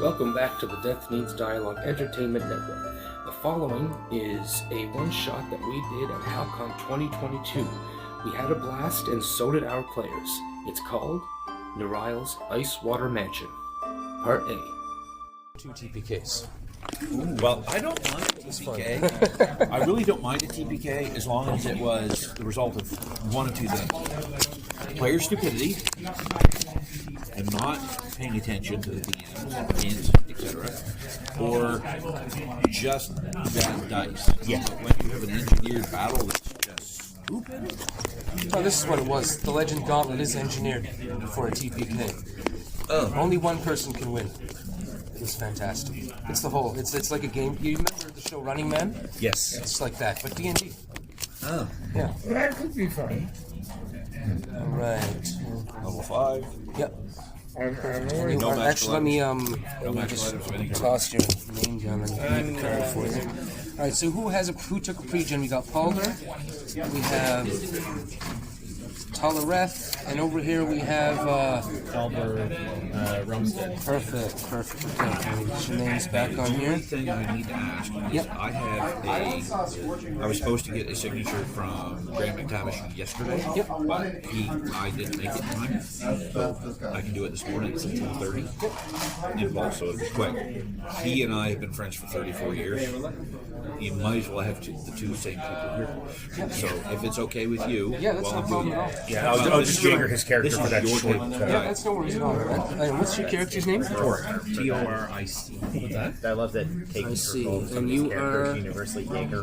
Welcome back to the Death Needs Dialogue Entertainment Network. The following is a one-shot that we did at Halcon 2022. We had a blast, and so did our players. It's called Ner'Illes Mansion, Part A. 2 TPKs. Ooh, well, I don't mind a TPK. I really don't mind a TPK as long as it was the result of one of two things. Player stupidity and not paying attention to the DMs, hints, etc. Or just bad dice. Yeah. When you have an engineered battle that's just stupid. Oh, this is what it was. The Legend Gauntlet is engineered for a TPK. Oh. Only one person can win. It was fantastic. It's the whole. It's like a game. You remember the show Running Man? Yes. It's like that, but D&D. Oh. Yeah. That could be fun. All right. Level 5. Yep. No actually, let me just toss your name down and make a card for you. All right. So who took a pre-gen? We got Palder. We have Talareth, and over here we have Rumstead. Perfect. Okay, can we get your names back on here? The thing I need to ask is Yep. I was supposed to get a signature from Graham McTavish yesterday. Yep. I didn't make it in time, so I can do it this morning. It's at 10:30. And also, it'll be quick. He and I have been friends for 34 years. You might as well have the two same people here. So if it's okay with you, Yeah, that's no problem at all. Yeah, I'll just Jaeger his character for that short. Yeah, that's no worries at all. What's your character's name? Toric. T-O-R-I-C. What's that? I love that Kate I see. calls some And of these you characters are universally Jaeger.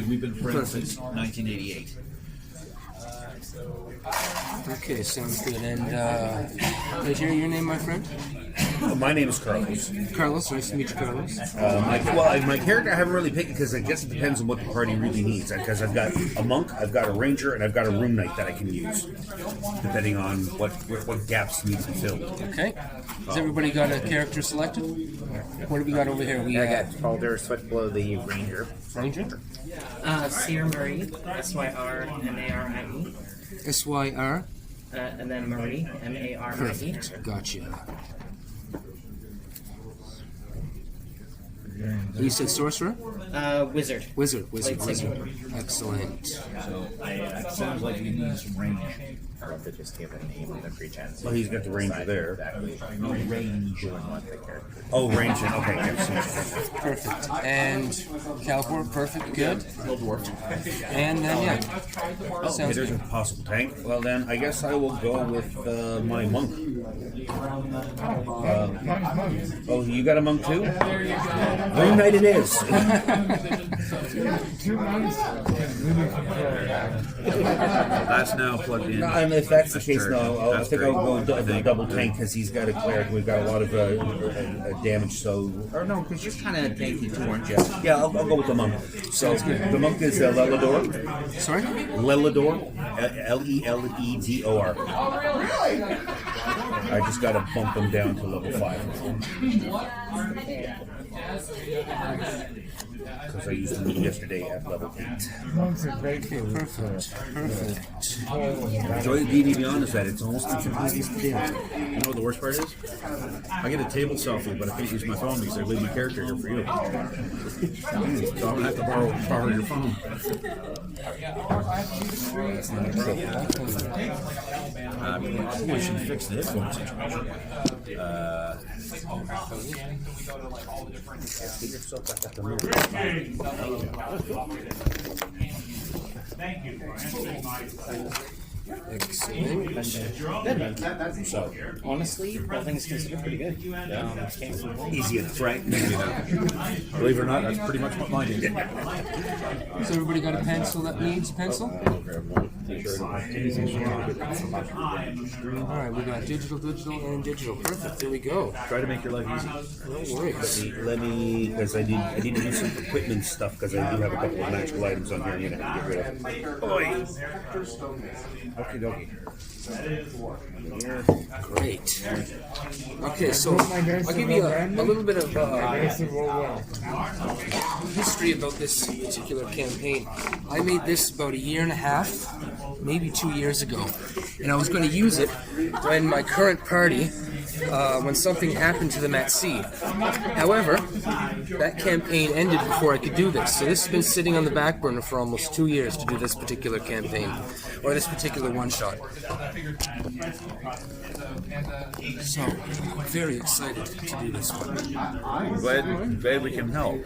we've been friends since 1988. Okay, sounds good. And did I hear your name, my friend? My name is Carlos. Carlos, nice to meet you, Carlos. My character I haven't really picked because I guess it depends on what the party really needs. Because I've got a monk, I've got a ranger, and I've got a room knight that I can use, depending on what gaps need to be filled. Okay. Has everybody got a character selected? What have we got over here? We I got Baldur, Sweatblow, the Ranger. Ranger. Seer Marie, S-Y-R-M-A-R-I-E. S-Y-R. And then Marie, M-A-R-I-E. Perfect. Gotcha. And you said sorcerer? Wizard. Wizard. Lightsaber. Excellent. So it sounds like you need some range. Or if they just give a name on the pre-chance. Well, he's got the ranger there. Exactly. No range. Oh, ranger. Okay, yes. Perfect. And Calvor, perfect, good. And then, yeah. Okay, Sounds there's a good. possible tank. Well, then I guess I will go with my monk. Oh, you got a monk too? Room night it is. 2 months. That's now plugged in. No, and if that's the case, no, I That's think great. I'll go with the double tank because he's got a cleric. We've got a lot of damage, so. Or no, because you're kind of tanky too, aren't you? Yeah, I'll go with the monk. So the monk is Lelador. Sorry? Lelador. Leledor. I just got to bump him down to level 5. Because I used them yesterday at level 8. Monks are great. Perfect. Enjoy the D, to be honest, that it's almost instantaneous to do. You know what the worst part is? I get a table selfie, but I can't use my phone because I leave my character here for you. So I'm gonna have to borrow your phone. We should fix the headphone situation. Excellent. So, honestly, all things considered, pretty good. Easy enough, right? Believe it or not, that's pretty much what mine is. So everybody got a pencil that needs a pencil? Alright, we got digital, and digital. Perfect, there we go. Try to make your life easy. No worries. Let me, because I need to do some equipment stuff because I do have a couple of magical items on here I'm going to have to get rid of. Oi! Okie dokie. Great. Okay, so I'll give you a little bit of history about this particular campaign. I made this about 1.5 years, maybe 2 years ago, and I was going to use it when my current party, when something happened to them at sea. However, that campaign ended before I could do this, so this has been sitting on the back burner for almost 2 years to do this particular campaign, or this particular one-shot. So, I'm very excited to do this one. Glad we can help.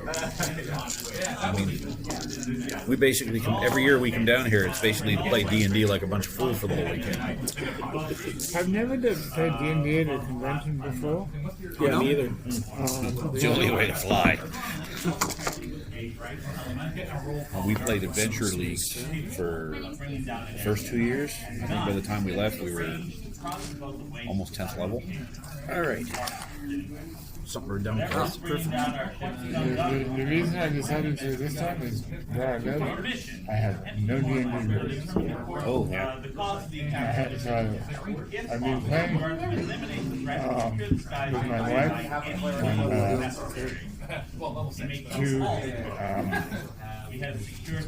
I mean, we basically come every year. We come down here. It's basically to play D&D like a bunch of fools for the whole weekend. I've never played D&D at a convention before. Yeah, me either. It's the only way to fly. We played Adventure League for the first 2 years. I think by the time we left, we were almost 10th level. All right. Something we're done with. Perfect. The reason I decided to this time is where I live, I have no D&D rules. Oh, yeah. So I've been playing with my wife and two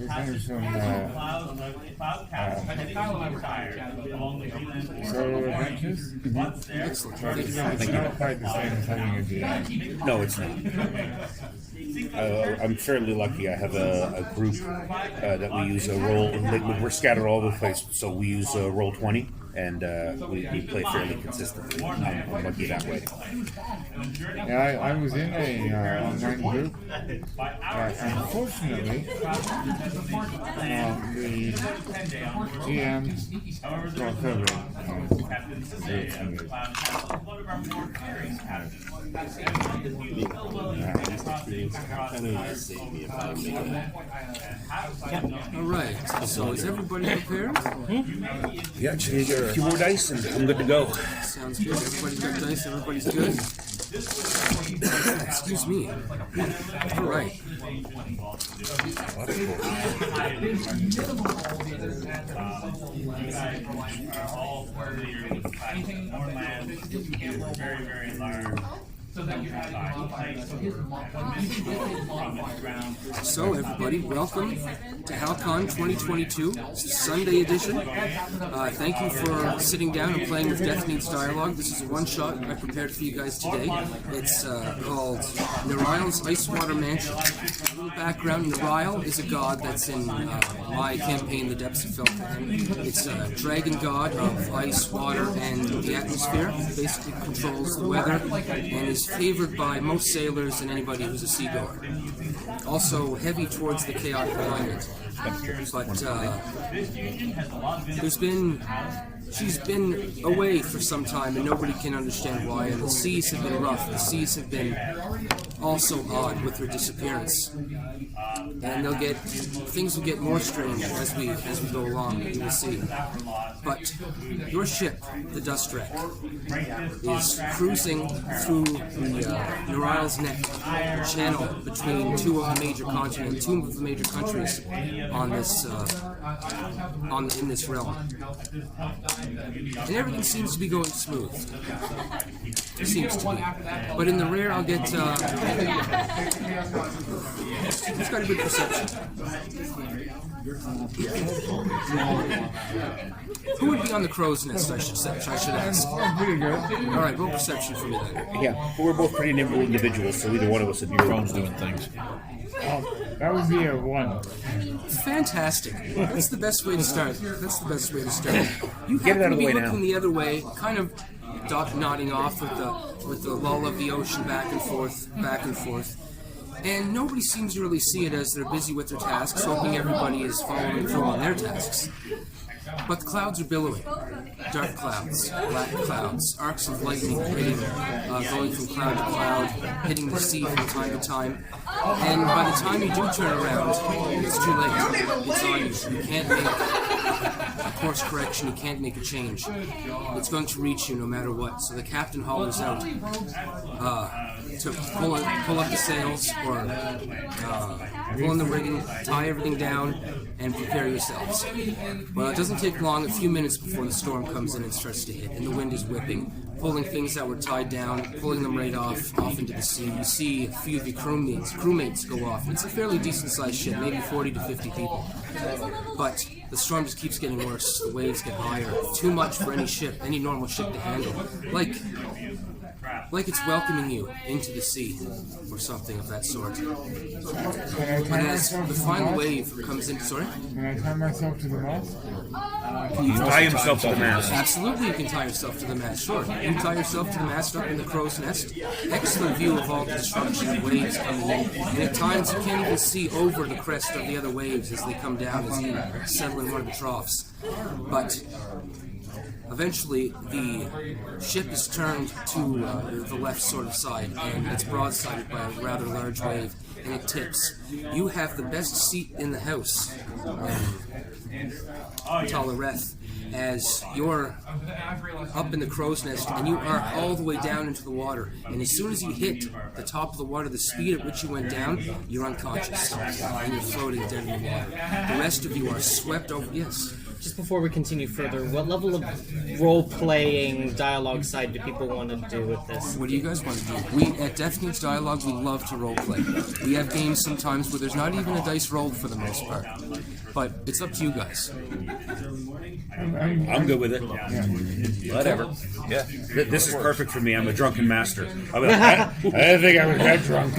things from solo adventures. Excellent. It's not quite the same as having a DM. No, it's not. I'm fairly lucky. I have a group that we use a roll. We're scattered all over the place, so we use Roll20, and we play fairly consistently. I'm lucky that way. Yeah, I was in a online group. Unfortunately, the GM got covered. All right. So is everybody prepared? Yeah, just need a few more dice, and I'm good to go. Sounds good. Everybody's got dice. Everybody's good. Excuse me. All right. So everybody, welcome to Halcon 2022. It's the Sunday edition. Thank you for sitting down and playing with Death Needs Dialogue. This is a one-shot I prepared for you guys today. It's called Ner'Illes Mansion. A little background, Ner'Ille is a god that's in my campaign, The Depths of Filth. It's a dragon god of ice, water, and the atmosphere. Basically controls the weather and is favored by most sailors and anybody who's a seagoer. Also heavy towards the chaotic climate. But she's been away for some time and nobody can understand why, and the seas have been rough. The seas have been also odd with her disappearance. And things will get more strange as we go along, you will see. But your ship, the Dust Wreck, is cruising through the Ner'Ille's Neck channel between two of the major continents, two of the major countries on this in this realm. And everything seems to be going smooth. It seems to be. But in the rear, I'll get who's got a good perception? Who would be on the crow's nest, I should ask? Pretty good. All right, roll perception for me then. Yeah, but we're both pretty nimble individuals, so either one of us would be Phone's doing things. That would be a 1. Fantastic. That's the best way to start. You Get it out of the be way looking now. the other way, kind of nodding off with the lull of the ocean back and forth. And nobody seems to really see it as they're busy with their tasks, hoping everybody is following through on their tasks. But the clouds are billowing. Dark clouds, black clouds, arcs of lightning hitting, going from cloud to cloud, hitting the sea from time to time. And by the time you do turn around, it's too late. It's on you. You can't make a course correction. You can't make a change. It's going to reach you no matter what. So the captain hollers out, to pull up the sails or pull in the rigging, tie everything down, and prepare yourselves. Well, it doesn't take long, a few minutes before the storm comes in and starts to hit, and the wind is whipping, pulling things that were tied down, pulling them right off into the sea. You see a few of your crewmates go off. It's a fairly decent-sized ship, maybe 40 to 50 people. But the storm just keeps getting worse. The waves get higher. Too much for any normal ship to handle. Like it's welcoming you into the sea, or something of that sort. But as the final wave comes in, sorry? Can I tie myself to the mast? He can tie himself to the mast. Absolutely, you can tie yourself to the mast, sure. You can tie yourself to the mast up in the crow's nest. Excellent view of all the destruction and waves coming in. And at times you can't even see over the crest of the other waves as they come down, as you settle in one of the troughs. But eventually, the ship is turned to the left sort of side, and it's broadsided by a rather large wave, and it tips. You have the best seat in the house, Talareth, as you're up in the crow's nest, and you are all the way down into the water. And as soon as you hit the top of the water, the speed at which you went down, you're unconscious, and you're floating dead in the water. The rest of you are swept over. Yes. Just before we continue further, what level of role-playing dialogue side do people want to do with this? What do you guys want to do? We, at Death Needs Dialogue, we love to roleplay. We have games sometimes where there's not even a dice rolled for the most part. But it's up to you guys. I'm good with it. Whatever. Yeah. This is perfect for me. I'm a drunken master. I didn't think I was that drunk.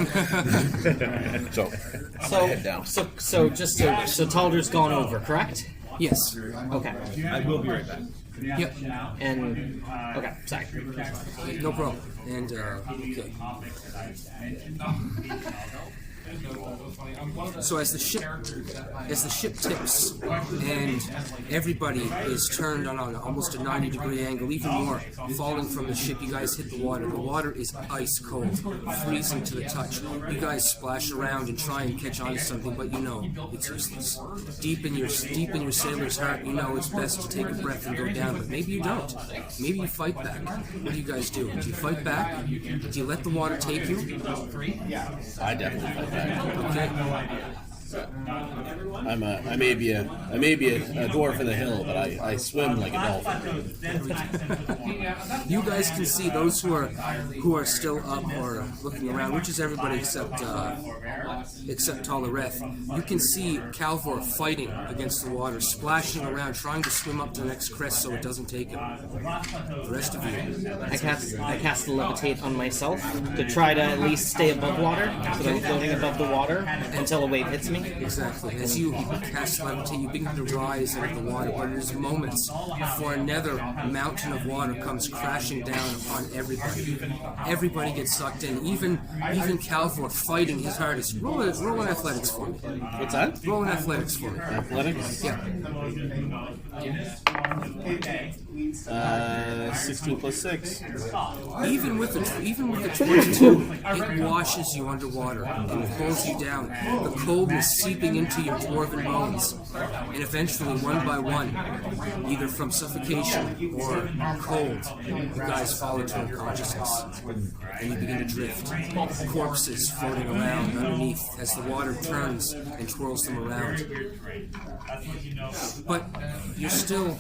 So Talder's gone over, correct? Yes. Okay. I will be right back. Yep. And okay, sorry. No problem. And okay. So as the ship tips and everybody is turned on almost a 90-degree angle, even more, falling from the ship, you guys hit the water. The water is ice cold, freezing to the touch. You guys splash around and try and catch on to something, but you know it's useless. Deep in your sailor's heart, you know it's best to take a breath and go down, but maybe you don't. Maybe you fight back. What do you guys do? Do you fight back? Do you let the water take you? I definitely fight back. Okay. I may be a dwarf in the hill, but I swim like a dolphin. You guys can see those who are still up or looking around, which is everybody except Talareth. You can see Calvor fighting against the water, splashing around, trying to swim up to the next crest so it doesn't take him. The rest of you. I cast levitate on myself to try to at least stay above water, so that I'm floating above the water until a wave hits me. Exactly. As you cast levitate, you begin to rise out of the water, but there's moments before another mountain of water comes crashing down upon everybody. Everybody gets sucked in. Even Calvor fighting his hardest. Roll an athletics for me. What's that? Roll an athletics for me. Athletics? Yeah. 16 plus 6. Even with the 22, it washes you underwater and pulls you down. The coldness seeping into your dwarven bones, and eventually, one by one, either from suffocation or cold, you guys fall into unconsciousness, and you begin to drift. Corpses floating around underneath as the water turns and twirls them around. But you're still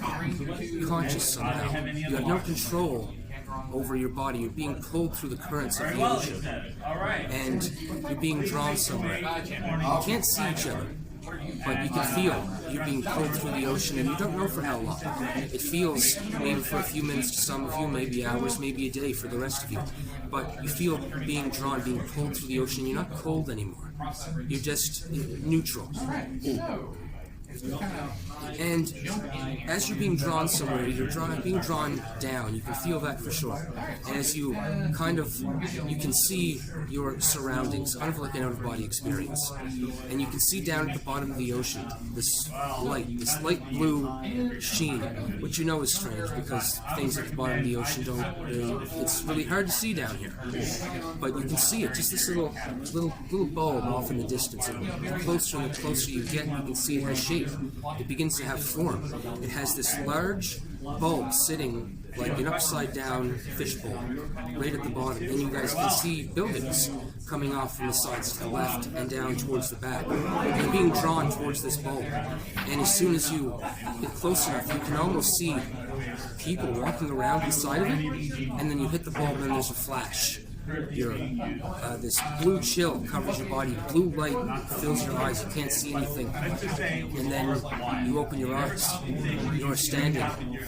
conscious somehow. You have no control over your body. You're being pulled through the currents of the ocean, and you're being drawn somewhere. You can't see each other, but you can feel you're being pulled through the ocean, and you don't know for how long. It feels maybe for a few minutes to some of you, maybe hours, maybe a day for the rest of you. But you feel being drawn, being pulled through the ocean. You're not cold anymore. You're just neutral. And as you're being drawn somewhere, being drawn down. You can feel that for sure. As you you can see your surroundings, kind of like an out-of-body experience. And you can see down at the bottom of the ocean this light blue sheen, which you know is strange because things at the bottom of the ocean it's really hard to see down here. But you can see it, just this little bulb off in the distance. And the closer you get, you can see it has shape. shape. It begins to have form. It has this large bulb sitting like an upside-down fishbowl right at the bottom. And you guys can see buildings coming off from the sides to the left and down towards the back. They're being drawn towards this bulb. And as soon as you get close enough, you can almost see people walking around inside of it, and then you hit the bulb and there's a flash. This blue chill covers your body, blue light fills your eyes, you can't see anything, and then you open your eyes. You're standing up. You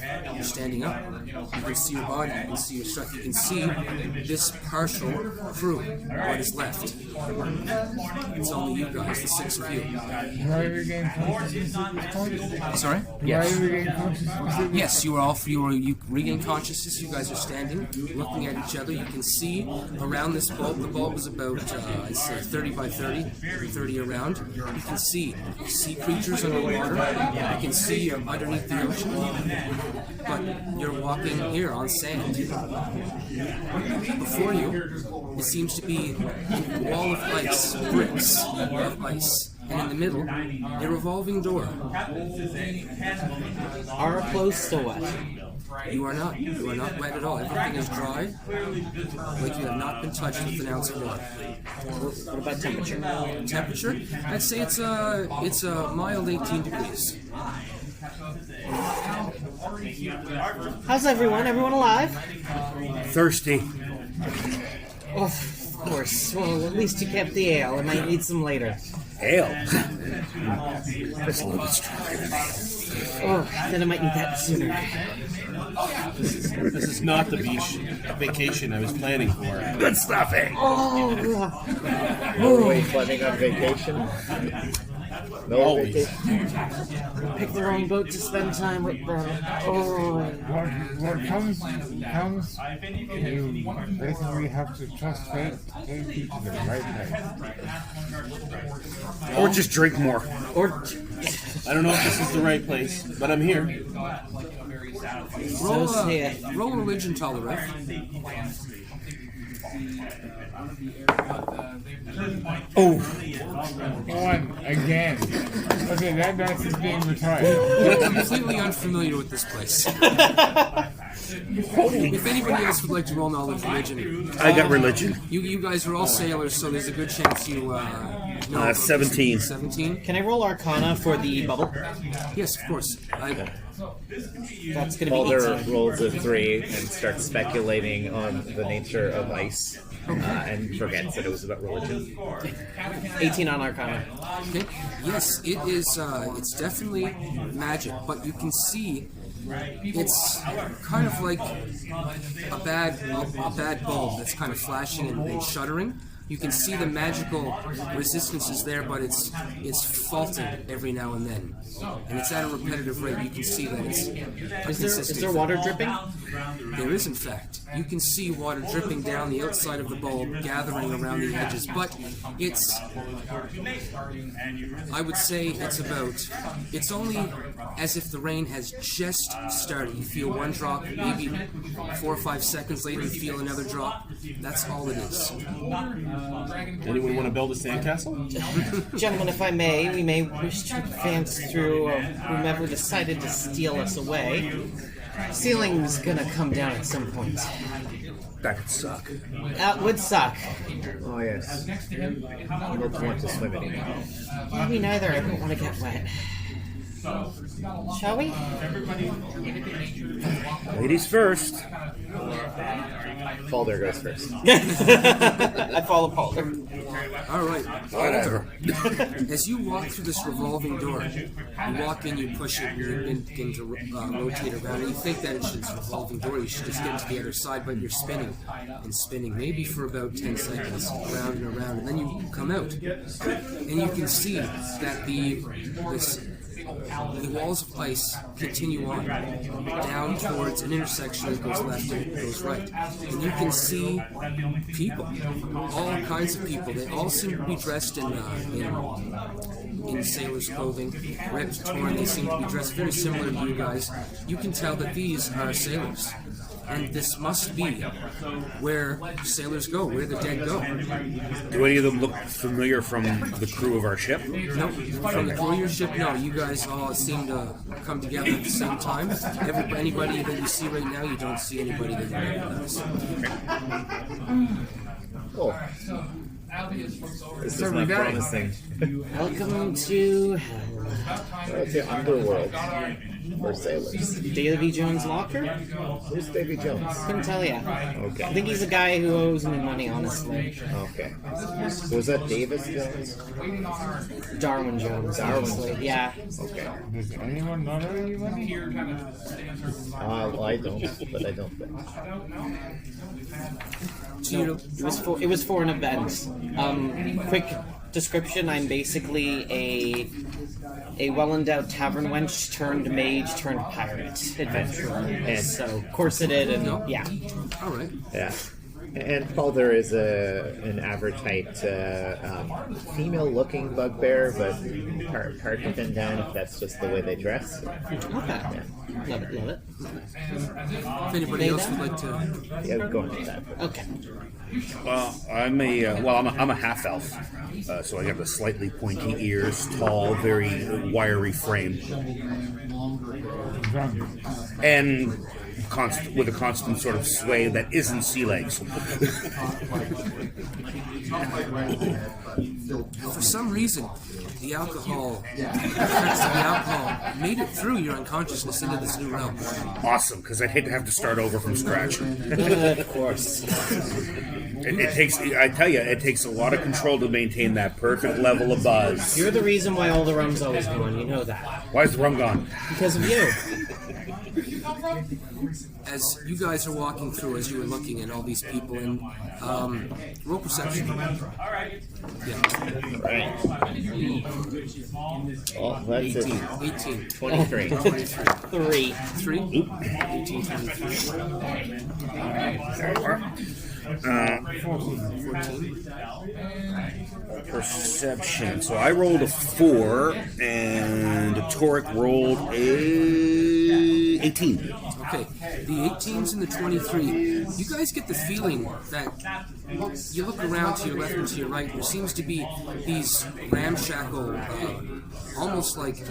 can see your body, you can see your stuff, you can see this partial crew, what is left. It's only you guys, the 6 of you. Do I regain consciousness at this point? Sorry? Do I regain consciousness? Yes, you regain consciousness. You guys are standing, looking at each other. You can see around this bulb. The bulb is about, I'd say 30 by 30, 30 around. You can see sea creatures under the water. You can see underneath the ocean. But you're walking here on sand. Before you, it seems to be a wall of ice, bricks of ice. And in the middle, a revolving door. Are our clothes still wet? You are not. You are not wet at all. Everything is dry, like you have not been touched with an ounce of water. What about temperature? Temperature? I'd say it's a mild 18 degrees. How's everyone? Everyone alive? Thirsty. Oh, of course. Well, at least you kept the ale. I might need some later. Ale. That's a little bit stronger than ale. Oh, then I might need that sooner. This is not the beach vacation I was planning for. Good stuff, eh? Were we planning on vacation? No Always. vacation? Pick the wrong boat to spend time with them. Oh. What comes, you basically have to trust fate to take you to the right place. Or just drink more. Or I don't know if this is the right place, but I'm here. Roll, say it. roll religion, Toleref. Oh, One, again. Okay, that dice is being retired. You're completely unfamiliar with this place. If anybody else would like to roll knowledge religion, I got religion. you guys are all sailors, so there's a good chance you know. 17. 17? can I roll Arcana for the bubble? Yes, of course. That's going to be Balder 18. rolls a 3 and starts speculating on the nature of ice. And forgets that it was about religion. 18 on Arcana. Okay. Yes, it is. It's definitely magic, but you can see it's kind of like a bad bulb that's kind of flashing and shuddering. You can see the magical resistance is there, but it's faulting every now and then, and it's at a repetitive rate. You can see that it's Is there water dripping? There is, in fact. You can see water dripping down the outside of the bulb, gathering around the edges, but it's, I would say it's only as if the rain has just started. You feel one drop, maybe 4 or 5 seconds later you feel another drop. That's all it is. Anyone want to build a sandcastle? Gentlemen, if I may, we may wish to advance through whomever decided to steal us away. Ceiling's gonna come down at some point. That could suck. That would suck. Oh, yes. I don't want to swim anymore. Yeah, me neither. I don't want to get wet. Shall we? Ladies first. Balder goes first. I follow Balder. All right. Whatever. As you walk through this revolving door, you walk in, you push it, you begin to rotate around, and you think that it's a revolving door, you should just get to the other side, but you're spinning and spinning, maybe for about 10 seconds, around and around, and then you come out, and you can see that the walls of ice continue on down towards an intersection that goes left and goes right. And you can see people, all kinds of people. They all seem to be dressed in sailor's clothing, ripped, torn. They seem to be dressed very similar to you guys. You can tell that these are sailors. and this must be where sailors go, where the dead go. Do any of them look familiar from the crew of our ship? No, from the crew of your ship, no. You guys all seem to come together at the same time. Anybody that you see right now, you don't see anybody that you recognize. Cool. This is not promising. Welcome to It's the underworld for sailors. Davy Jones' locker? Who's Davy Jones? Couldn't tell ya. Okay. I think he's a guy who owes me money, honestly. Okay. Was that Davis Jones? Darwin Jones, Darwin honestly. Jones. Yeah. Okay. Does anyone not owe you money? Well, I don't, but I don't think. No, it was for an event. Quick description: I'm basically a well-endowed tavern wench turned mage turned pirate adventurer, and so corseted and yeah. All right. Yeah. And Calder is an average height, female-looking bugbear, but hard to pin down if that's just the way they dress. Okay. Yeah. Love it, love it. If anybody else would like to, Yeah, we're going with that. Okay. Well, I'm a half elf, so I have the slightly pointy ears, tall, very wiry frame, and with a constant sort of sway that isn't sea legs. for some reason, the alcohol, the effects of the alcohol, made it through your unconsciousness into this new realm. Awesome, because I'd hate to have to start over from scratch. Of course. It takes, I tell you, it takes a lot of control to maintain that perfect level of buzz. You're the reason why all the rum's always gone. You know that. Why is the rum gone? Because of you. As you guys are walking through, as you were looking at all these people, and roll perception. Yeah. Right. Well, that's 18. it. 18. 23. 23. 3. 3? 18, 23. 14. Perception. So I rolled a 4, and Torek rolled a 18. Okay, the 18s and the 23, you guys get the feeling that you look around to your left and to your right, there seems to be these ramshackle, almost like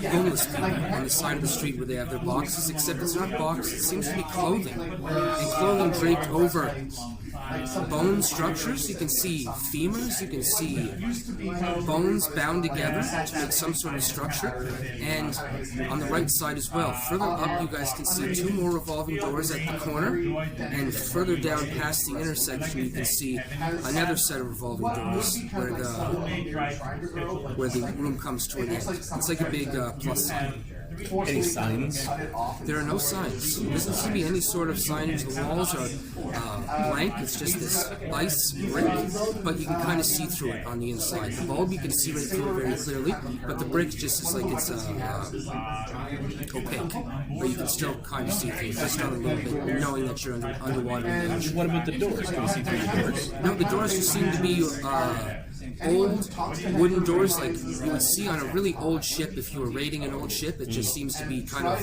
homeless people on the side of the street where they have their boxes, except it's not boxes, it seems to be clothing, and clothing draped over bone structures. You can see femurs, you can see bones bound together to make some sort of structure, and on the right side as well. Further up, you guys can see 2 more revolving doors at the corner, and further down past the intersection, you can see another set of revolving doors where the room comes to an end. It's like a big plus sign. Any signs? There are no signs. There doesn't seem to be any sort of signage. The walls are blank. It's just this ice brick, but you can kind of see through it on the inside. The bulb, you can see right through it very clearly, but the brick just is like it's opaque, but you can still kind of see through it, just not a little bit, knowing that you're underwater. What about the doors? Can you see through the doors? No, the doors just seem to be old wooden doors like you would see on a really old ship if you were raiding an old ship. It just seems to be kind of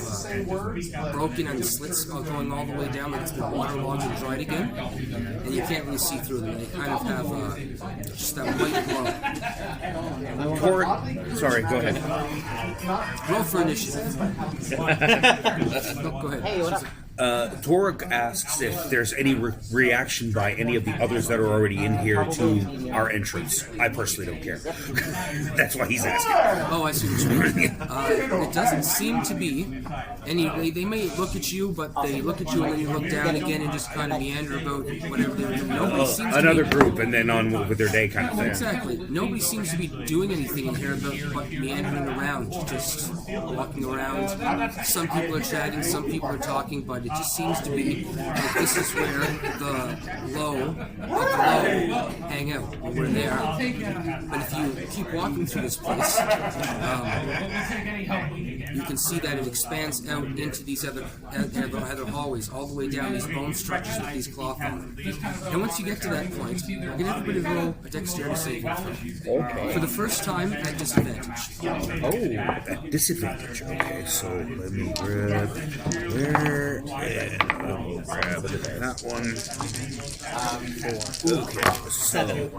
broken and slits going all the way down, like it's been waterlogged and dried again, and you can't really see through them. They kind of have just that white glow. Sorry, go ahead. Roll for initiative. Go ahead. Hey, what up? Torek asks if there's any reaction by any of the others that are already in here to our entrance. I personally don't care. That's why he's asking. Oh, I see what you mean. It doesn't seem to be any. They may look at you, but they look at you and then you look down again and just kind of meander about whatever they're doing. Nobody seems Another to be, group, and then on with their day kind of thing. Exactly. Nobody seems to be doing anything in here but meandering around, just walking around. Some people are chatting, some people are talking, but it just seems to be like this is where the low hang out, or where they are. But if you keep walking through this place, you can see that it expands out into these other hallways, all the way down these bone structures with these cloth on them. And once you get to that point, I'm going to everybody roll a dexterity saving throw. Okay. For the first time at disadvantage. Oh, at disadvantage. Okay, so let me grab. Where We'll grab that one. 7.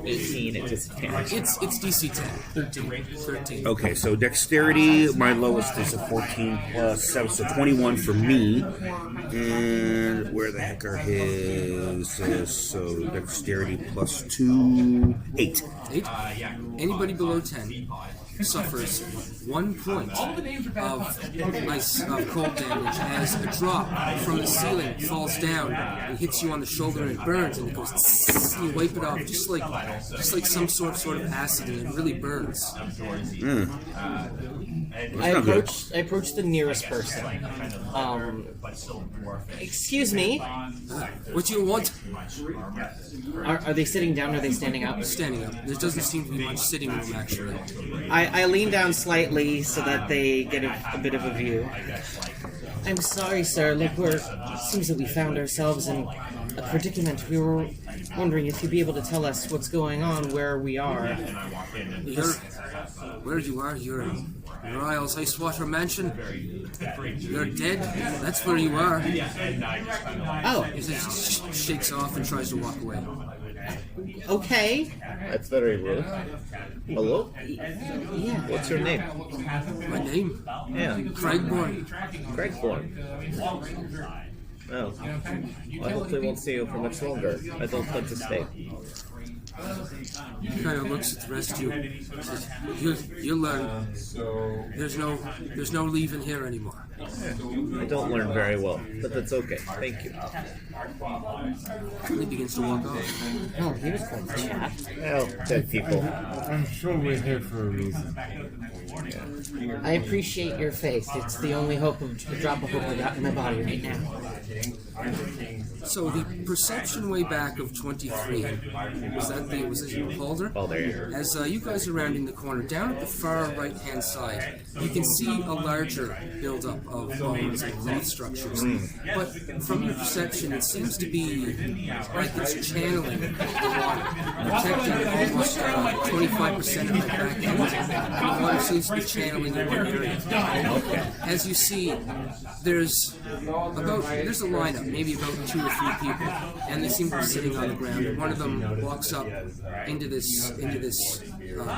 18 at disadvantage. It's DC 10. 13. Okay, so dexterity, my lowest is a 14 plus 7, so 21 for me. And where the heck are his? So dexterity plus 2, 8. 8. Anybody below 10 suffers 1 point of cold damage as a drop from the ceiling falls down and hits you on the shoulder and it burns and it goes tss, and you wipe it off just like some sort of acid and it really burns. I approach the nearest person. Excuse me. What do you want? Are they sitting down or are they standing up? Standing up. There doesn't seem to be much sitting room actually. I lean down slightly so that they get a bit of a view. I'm sorry, sir. Look, seems that we found ourselves in a predicament. We were wondering if you'd be able to tell us what's going on, where we are. Where you are? You're in Ner'Illes Mansion. You're dead. That's where you are. Oh, He just shakes off and tries to walk away. okay. That's very rude. Hello? Yeah. What's your name? My name? Yeah. Craigborn. Craigborn. Oh. I hope they won't see you for much longer. I don't plan to stay. He kind of looks at the rest of you. Says, you'll learn. There's no leaving here anymore. I don't learn very well, but that's okay. Thank you. He begins to walk off. Oh, he was going to chat. Well, dead people. I'm sure we're here for a reason. I appreciate your faith. It's the only hope of the drop of hope I got in my body right now. So the perception way back of 23 was it Balder? Balder, yeah. As you guys are rounding the corner, down at the far right-hand side, you can see a larger buildup of bones and growth structures. But from your perception, it seems to be like it's channeling the water, protecting almost 25% of the back end. The water seems to be channeling in one area. As you see, there's a lineup, maybe about 2 or 3 people, and they seem to be sitting on the ground. And one of them walks up into this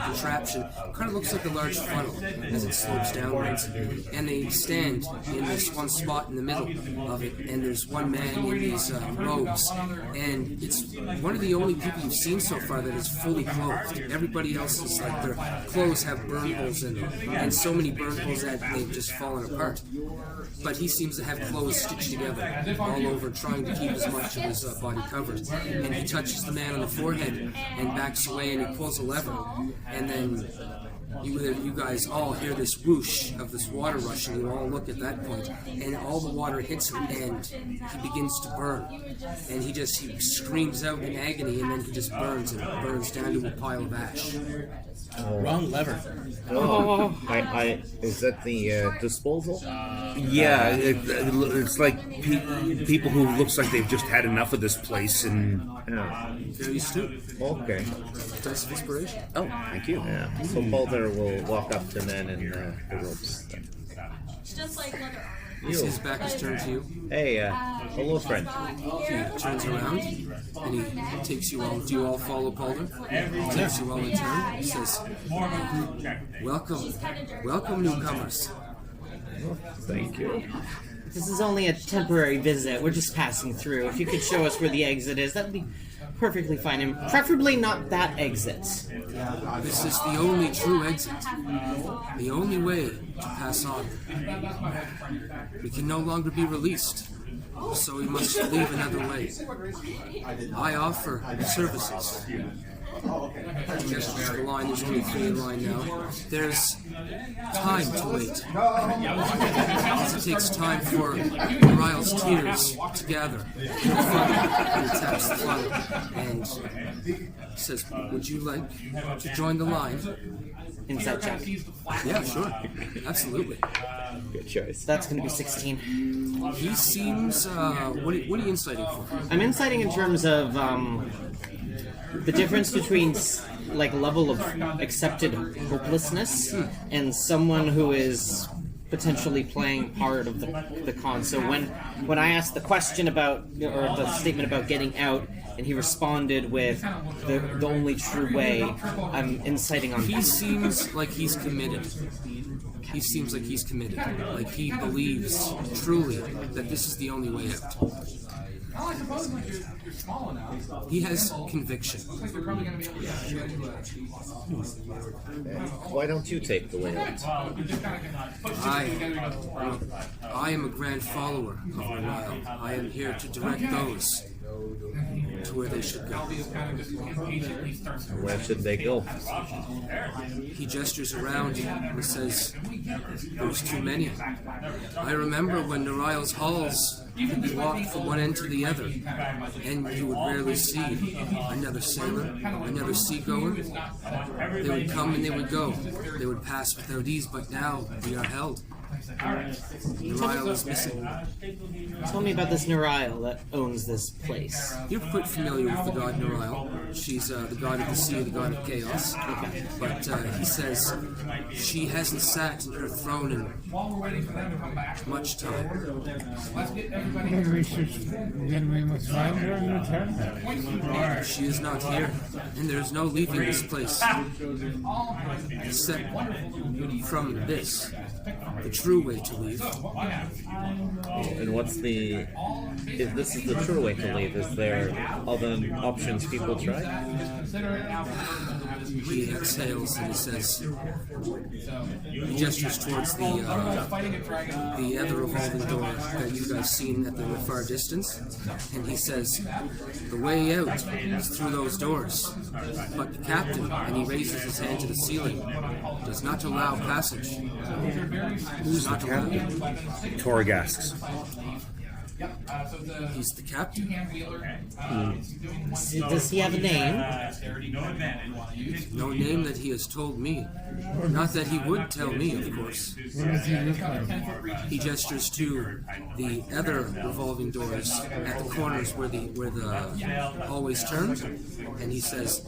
contraption. Kind of looks like a large funnel as it slopes downwards, and they stand in this one spot in the middle of it. And there's one man in these robes, and it's one of the only people you've seen so far that is fully clothed. Everybody else is like their clothes have burn holes in them, and so many burn holes that they've just fallen apart. But he seems to have clothes stitched together all over, trying to keep as much of his body covered. And he touches the man on the forehead and backs away, and he pulls a lever. And then you guys all hear this whoosh of this water rushing. You all look at that point, and all the water hits him, and he begins to burn. And he screams out in agony, and then he just burns down to a pile of ash. Wrong lever. Oh, is that the disposal? Yeah, it's like people who looks like they've just had enough of this place and... Yeah. Very astute. Okay. Dice of inspiration. Oh, thank you. Yeah. So Balder will walk up to men in the ropes. Just like leather armor. His back is turned to you. Hey, hello, friend. He turns around and he takes you all. Do you all follow Balder? He takes you all in turn. He says, "Welcome, newcomers." Thank you. This is only a temporary visit. We're just passing through. If you could show us where the exit is, that'd be perfectly fine. And preferably not that exit. This is the only true exit. The only way to pass on. We can no longer be released, so we must leave another way. I offer services. Gestures to the line, there's only 3 in line now. There's time to wait. Because it takes time for Ner'Illes' tears to gather. And he taps the funnel and says, "Would you like to join the line?" Insight check. Yeah, sure. Absolutely. Good choice. That's going to be 16. He seems, what are you inciting for? I'm inciting in terms of the difference between level of accepted hopelessness and someone who is potentially playing part of the con. So when I asked the question about, or the statement about getting out, and he responded with the only true way, I'm inciting on He that. seems like he's committed. He seems like he's committed. Like he believes truly that this is the only way out. He has conviction. Why don't you take the way out? I am a grand follower of Ner'Illes. I am here to direct those to where they should go. Where should they go? He gestures around and says, "There's too many." I remember when Ner'Illes halls could be walked from one end to the other, and you would rarely see another sailor, another seagoer. They would come and they would go. They would pass without ease, but now we are held. Ner'Illes is missing. Tell me about this Ner'Illes that owns this place. You're quite familiar with the god Ner'Illes. She's the god of the sea, the god of chaos. Okay. But he says she hasn't sat in her throne in much time. Then we must find her and return her. She is not here, and there is no leaving this place except from this, the true way to leave. And what's the... If this is the true way to leave, is there other options people try? He exhales and he says, he gestures towards the other revolving door that you guys seen at the far distance, and he says, the way out is through those doors, but the captain, and he raises his hand to the ceiling, does not allow passage. Who's the captain? Torg asks. He's the captain. Does he have a name? No name that he has told me. Not that he would tell me, of course. What does he look like? He gestures to the other revolving doors at the corners where the hallways turn, and he says,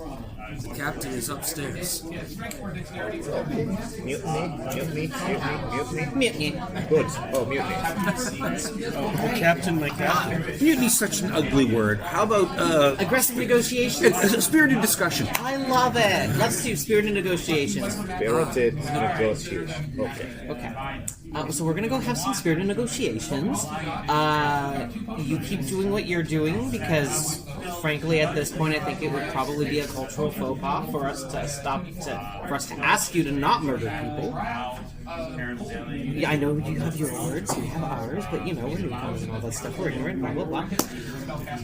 the captain is upstairs. Mutiny. Good. Oh, mutiny. Captain like that. Mutiny's such an ugly word. How about Aggressive negotiations. spirited discussion? I love it. Let's do spirited negotiations. Spirited negotiation. Okay. Okay. So we're gonna go have some spirited negotiations. You keep doing what you're doing because, frankly, at this point, I think it would probably be a cultural faux pas for us to for us to ask you to not murder people. Yeah, I know you have your words, you have ours, but you know we're newcomers and all that stuff. We're ignorant, blah blah blah.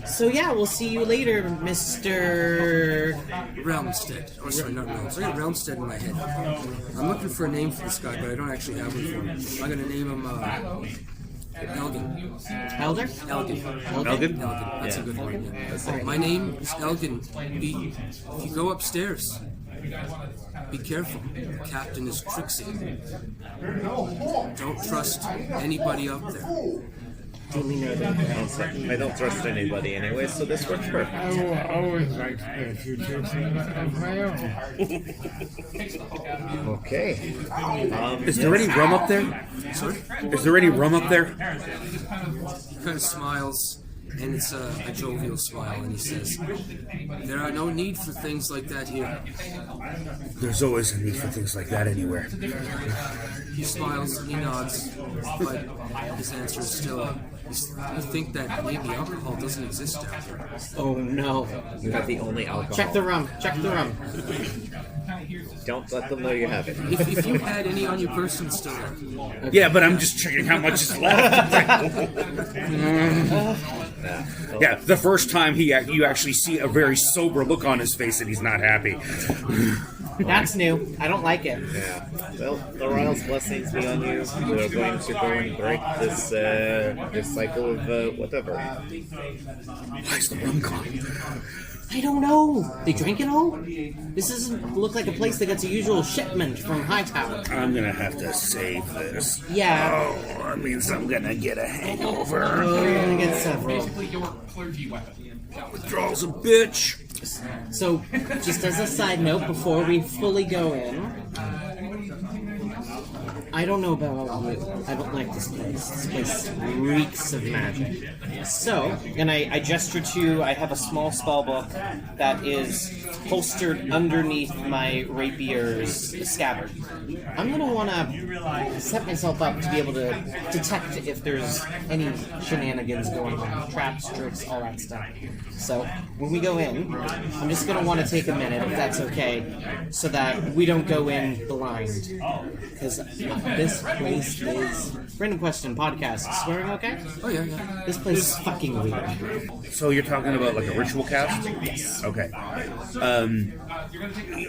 So yeah, we'll see you later, Mr. Realmstead. Oh, sorry, not Realmstead. I got Realmstead in my head. I'm looking for a name for this guy, but I don't actually have one for him. I'm gonna name him Elgin. Elder? Elgin. Elgin? That's a good one. Yeah. My name is Elgin. If you go upstairs, be careful. The captain is tricksy. Don't trust anybody up there. Duly noted. I don't trust anybody anyway, so this works perfect. I will always like to play a few tricks of my own. Okay. Is there any rum up there? Sorry? Is there any rum up there? He kind of smiles, and it's a jovial smile, and he says, there are no need for things like that here. There's always a need for things like that anywhere. He smiles and he nods, but his answer is still, you think that maybe alcohol doesn't exist down here. Oh no. You have the only alcohol. Check the rum. Check the rum. Don't let them know you have it. If you had any on your person still there. Yeah, but I'm just checking how much is left. Yeah, the first time you actually see a very sober look on his face and he's not happy. That's new. I don't like it. Yeah. Well, the royal's blessings be on you. We're going to go and break this this cycle of whatever. Why's the rum gone? I don't know. They drink it all? This doesn't look like a place that gets a usual shipment from Hightower. I'm gonna have to save this. Yeah. Oh, that means I'm gonna get a hangover. You're gonna get several. Withdrawal's a bitch. So, just as a side note, before we fully go in, I don't know about all of you. I don't like this place. This place reeks of magic. So, and I gesture to, I have a small spell book that is holstered underneath my rapier's scabbard. I'm going to want to set myself up to be able to detect if there's any shenanigans going on. Traps, tricks, all that stuff. So, when we go in, I'm just going to want to take a minute, if that's okay, so that we don't go in blind. Because this place is... Random question, podcast. Swearing okay? Oh, yeah. This place is fucking weird. So you're talking about like a ritual cast? Yes. Okay.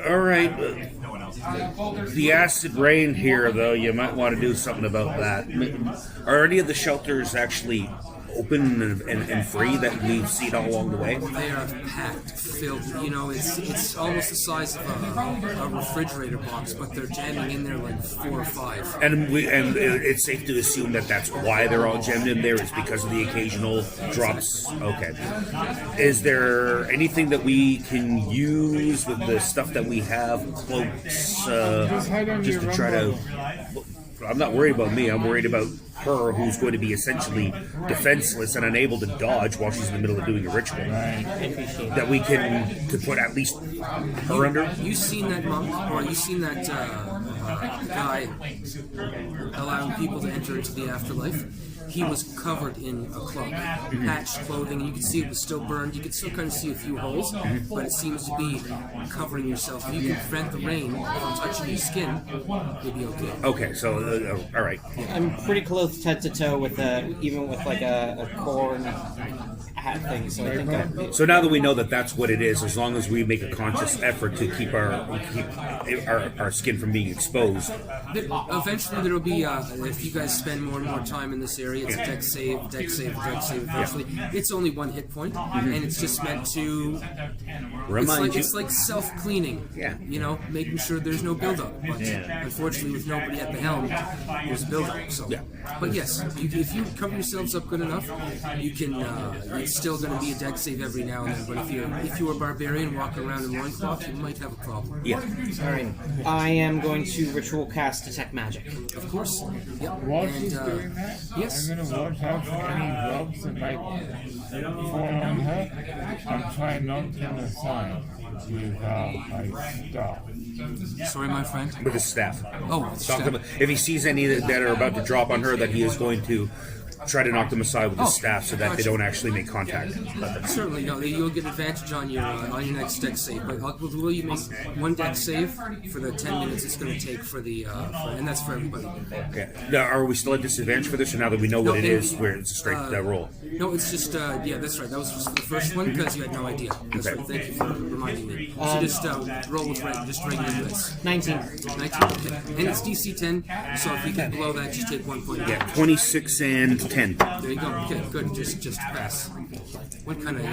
All right. The acid rain here, though, you might want to do something about that. Are any of the shelters actually open and free that we've seen all along the way? They are packed, filled. You know, it's almost the size of a refrigerator box, but they're jamming in there like 4 or 5. And it's safe to assume that that's why they're all jammed in there, is because of the occasional drops. Okay. Is there anything that we can use with the stuff that we have, cloaks, just to try to... I'm not worried about me, I'm worried about her, who's going to be essentially defenseless and unable to dodge while she's in the middle of doing a ritual. That we can to put at least her under. You seen that monk, or you seen that guy allowing people to enter into the afterlife? He was covered in a cloak, patched clothing, and you could see it was still burned. You could still kind of see a few holes, but it seems to be covering yourself. If you can prevent the rain from touching your skin, you'll be okay. Okay, so, all right. I'm pretty close head to toe with even with like a corn hat thing, so I think So now that we know that that's what it is, as long as we make a conscious effort to keep our skin from being exposed. Eventually there'll be, if you guys spend more and more time in this area, it's a deck save eventually. It's only 1 hit point, and it's just meant to Remind you. It's like self-cleaning. Yeah. You know, making sure there's no buildup. But unfortunately, with nobody at the helm, there's buildup. So, but yes, if you cover yourselves up good enough, you can. It's still going to be a deck save every now and then. But if you're a barbarian walking around in loincloth, you might have a problem. Yeah. Alright. I am going to ritual cast detect magic. Of course. Yep. While she's doing that, yes. I'm going to watch out for any ropes that might fall on her. I'm trying not to turn aside with my staff. Sorry, my friend. With his staff. Oh, with the staff. If he sees any that are about to drop on her, that he is going to try to knock them aside with his staff so that they don't actually make contact. Certainly, no. You'll get advantage on your next deck save. But will you make 1 deck save for the 10 minutes it's going to take for the and that's for everybody. Okay. Now, are we still at disadvantage for this, or now that we know what it is, where it's a straight roll? No, it's just yeah, that's right. That was just the first one because you had no idea. That's right. Thank you for reminding me. So just roll with just regular dice. 19. 19. Okay. And it's DC 10. So if you get below that, just take 1 point. Yeah, 26 and 10. There you go. Okay, good. Just pass. What kind of,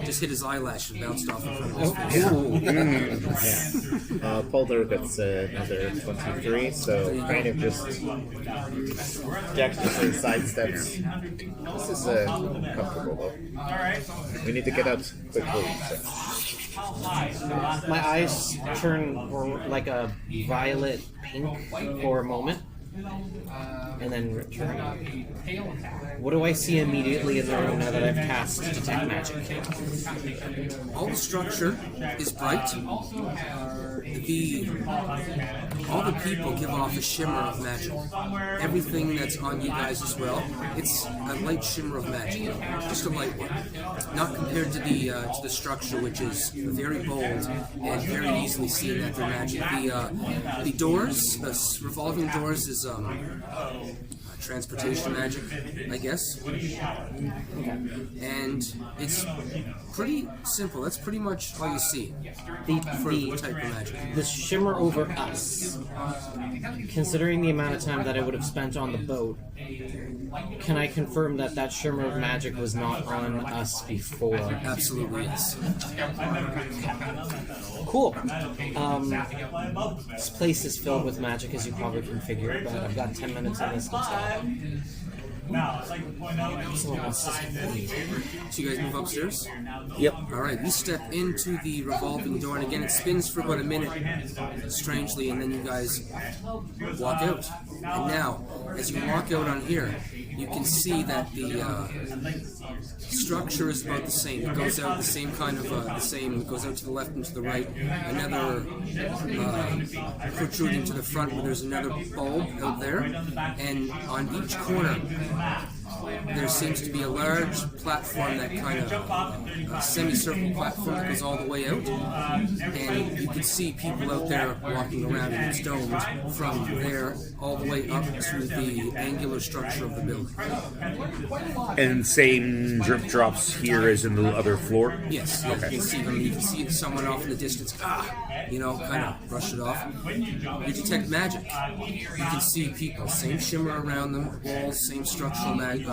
just hit his eyelash and bounced off in front of his face. Polder gets another 23, so kind of just dexterously sidesteps. This is comfortable though. We need to get out quickly. So. My eyes turn like a violet pink for a moment, and then return. What do I see immediately in the room now that I've cast Detect Magic? All the structure is bright. All the people give off a shimmer of magic. Everything that's on you guys as well, it's a light shimmer of magic, just a light one. Not compared to the structure, which is very bold and very easily seen that they're magic. The doors, the revolving doors, is transportation magic, I guess. And it's pretty simple. That's pretty much all you see for the type of magic. The shimmer over us, considering the amount of time that I would have spent on the boat, can I confirm that that shimmer of magic was not on us before? Absolutely, yes. Cool. This place is filled with magic, as you probably can figure, but I've got 10 minutes in this hotel. So you guys move upstairs? Yep. All right, you step into the revolving door, and again, it spins for about a minute, strangely, and then you guys walk out. And now, as you walk out on here, you can see that the structure is about the same. It goes out the same kind of the same. It goes out to the left and to the right. Another protruding to the front, where there's another bulb out there, and on each corner there seems to be a large platform, that kind of semicircle platform that goes all the way out, and you can see people out there walking around, and it's domed from there all the way up to the angular structure of the building. And same drip drops here as in the other floor? Yes, you can see them. You can see someone off in the distance, kind of brush it off. You detect magic. You can see people, same shimmer around them, walls, same structural magic,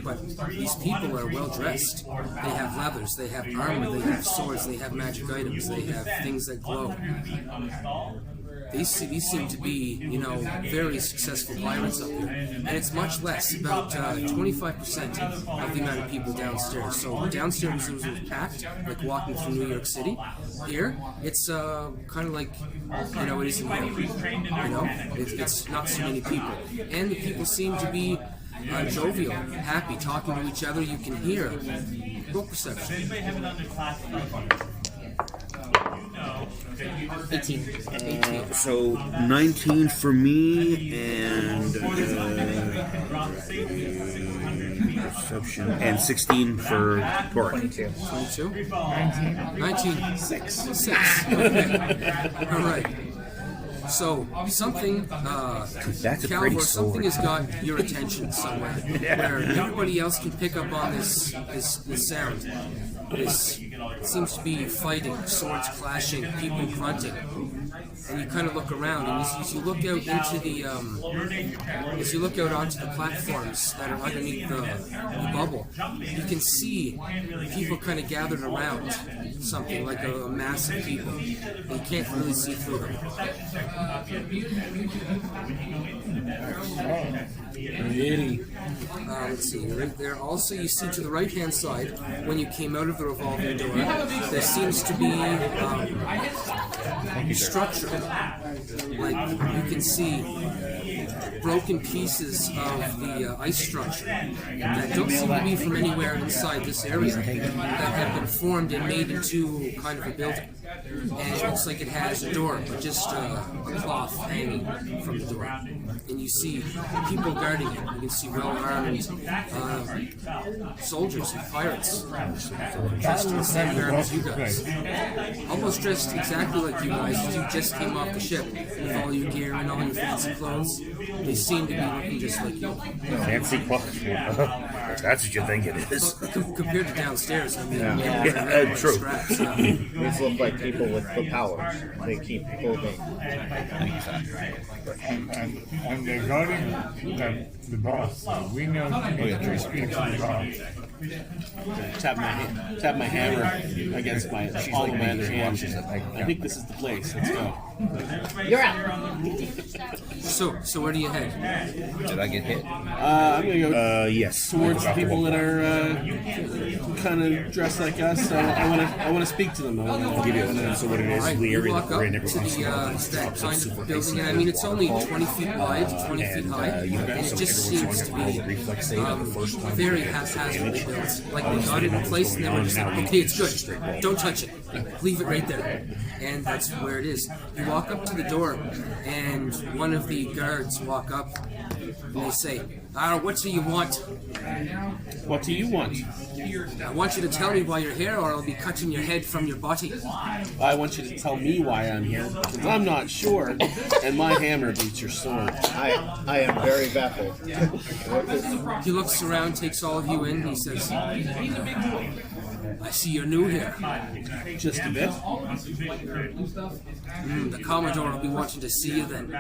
but these people are well dressed. They have leathers, they have armor, they have swords, they have magic items, they have things that glow. These seem to be, very successful pirates up here. And it's much less, about 25% of the amount of people downstairs. So downstairs was packed, like walking through New York City. Here, it's kind of like, it is in here. It's not so many people. And the people seem to be jovial, happy, talking to each other. You can hear book perception. 18. So 19 for me, and perception, and 16 for Tori. 22? 19. 6. Okay. All right. So something, That's a Calvor, pretty something sword. has got your attention somewhere, where everybody else can pick up on this sound. This seems to be fighting, swords clashing, people grunting, and you kind of look around, and as you look out into the, as you look out onto the platforms that are underneath the bubble, you can see people kind of gathered around something like a mass of people. And you can't really see through them. Let's see, right there. Also, you see to the right-hand side, when you came out of the revolving door, there seems to be structure. Like, you can see broken pieces of the ice structure that don't seem to be from anywhere inside this area, that have been formed and made into kind of a building. And it looks like it has a door, but just a cloth hanging from the door. And you see people guarding it. You can see well-armed soldiers and pirates dressed in the same garb as you guys. Almost dressed exactly like you guys, as you just came off the ship with all your gear and all your fancy clothes. They seem to be looking just like you. Fancy clothes. That's what you think it is. Compared to downstairs, I mean, True. straps, These look like people with the powers. They keep moving. And they're guarding the boss. We know to speak to the boss. Tap my hammer against my palm of my other hand. I think this is the place. Let's go. You're out. So where do you head? Did I get hit? I'm gonna go Yes. towards the people that are kind of dressed like us. So I want to speak to them. I'll give you a so what it is. Right, The you area walk that up we're in, to everyone's that kind of building, and I mean, it's only 20 feet wide, 20 feet high, and it just seems to be very haphazardly built. Like they got it in place, and they were just like, okay, it's good, don't touch it, leave it right there. And that's where it is. You walk up to the door, and one of the guards walk up, and they say, what do you want? What do you want? I want you to tell me why you're here, or I'll be cutting your head from your body. I want you to tell me why I'm here, because I'm not sure, and my hammer beats your sword. I am very baffled. He looks around, takes all of you in, and he says, I see you're new here. Just a bit. The Commodore will be wanting to see you then.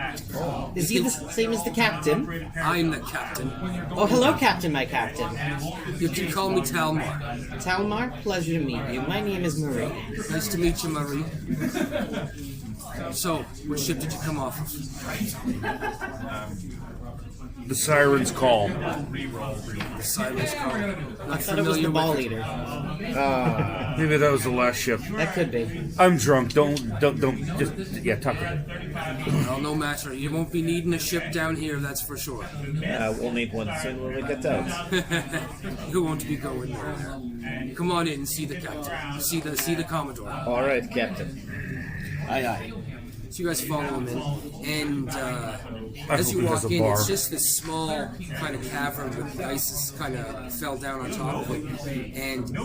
Is he the same as the captain? I'm the captain. Oh, hello, Captain, my captain. You can call me Talmar. Talmar, pleasure to meet you. My name is Marie. Nice to meet you, Marie. So, what ship did you come off of? The Siren's Call. The Siren's Call. Not I thought it was the familiar ball with it. leader. Maybe that was the last ship. That could be. I'm drunk. Don't. Just talk to me. Well, no matter. You won't be needing a ship down here, that's for sure. We'll need one soon when we get out. You won't be going nowhere. Come on in and see the captain. See the Commodore. All right, Captain. Aye, aye. So you guys follow him in, and as you hope he walk has a in, bar. it's just this small kind of cavern with the ice kind of fell down on top of it, and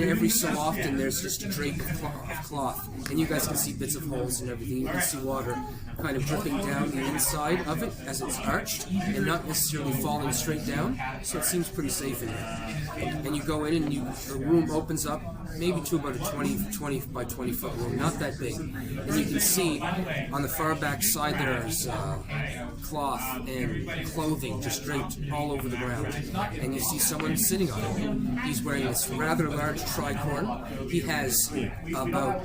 every so often there's just a drape of cloth, and you guys can see bits of holes and everything. You can see water kind of dripping down the inside of it as it's arched, and not necessarily falling straight down, so it seems pretty safe in there. And you go in, and the room opens up maybe to about a 20 by 20 foot room, not that big, and you can see on the far back side there's cloth and clothing just draped all over the ground, and you see someone sitting on it. He's wearing this rather large tricorn. He has about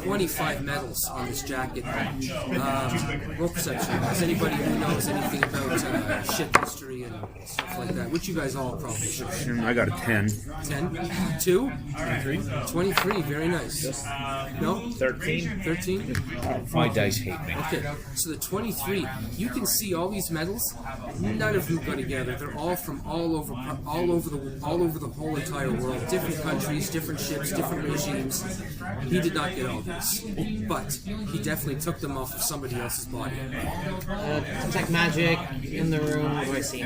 25 medals on his jacket. Roll perception. Does anybody who knows anything about ship history and stuff like that? Which you guys all probably should. I got a 10. 10? 2? 23, very nice. No? 13. 13? My dice hate me. Okay, so the 23, you can see all these medals. None of them go together. They're all from all over the whole entire world. Different countries, different ships, different regimes. He did not get all these, but he definitely took them off of somebody else's body. Detect magic in the room. What do I see?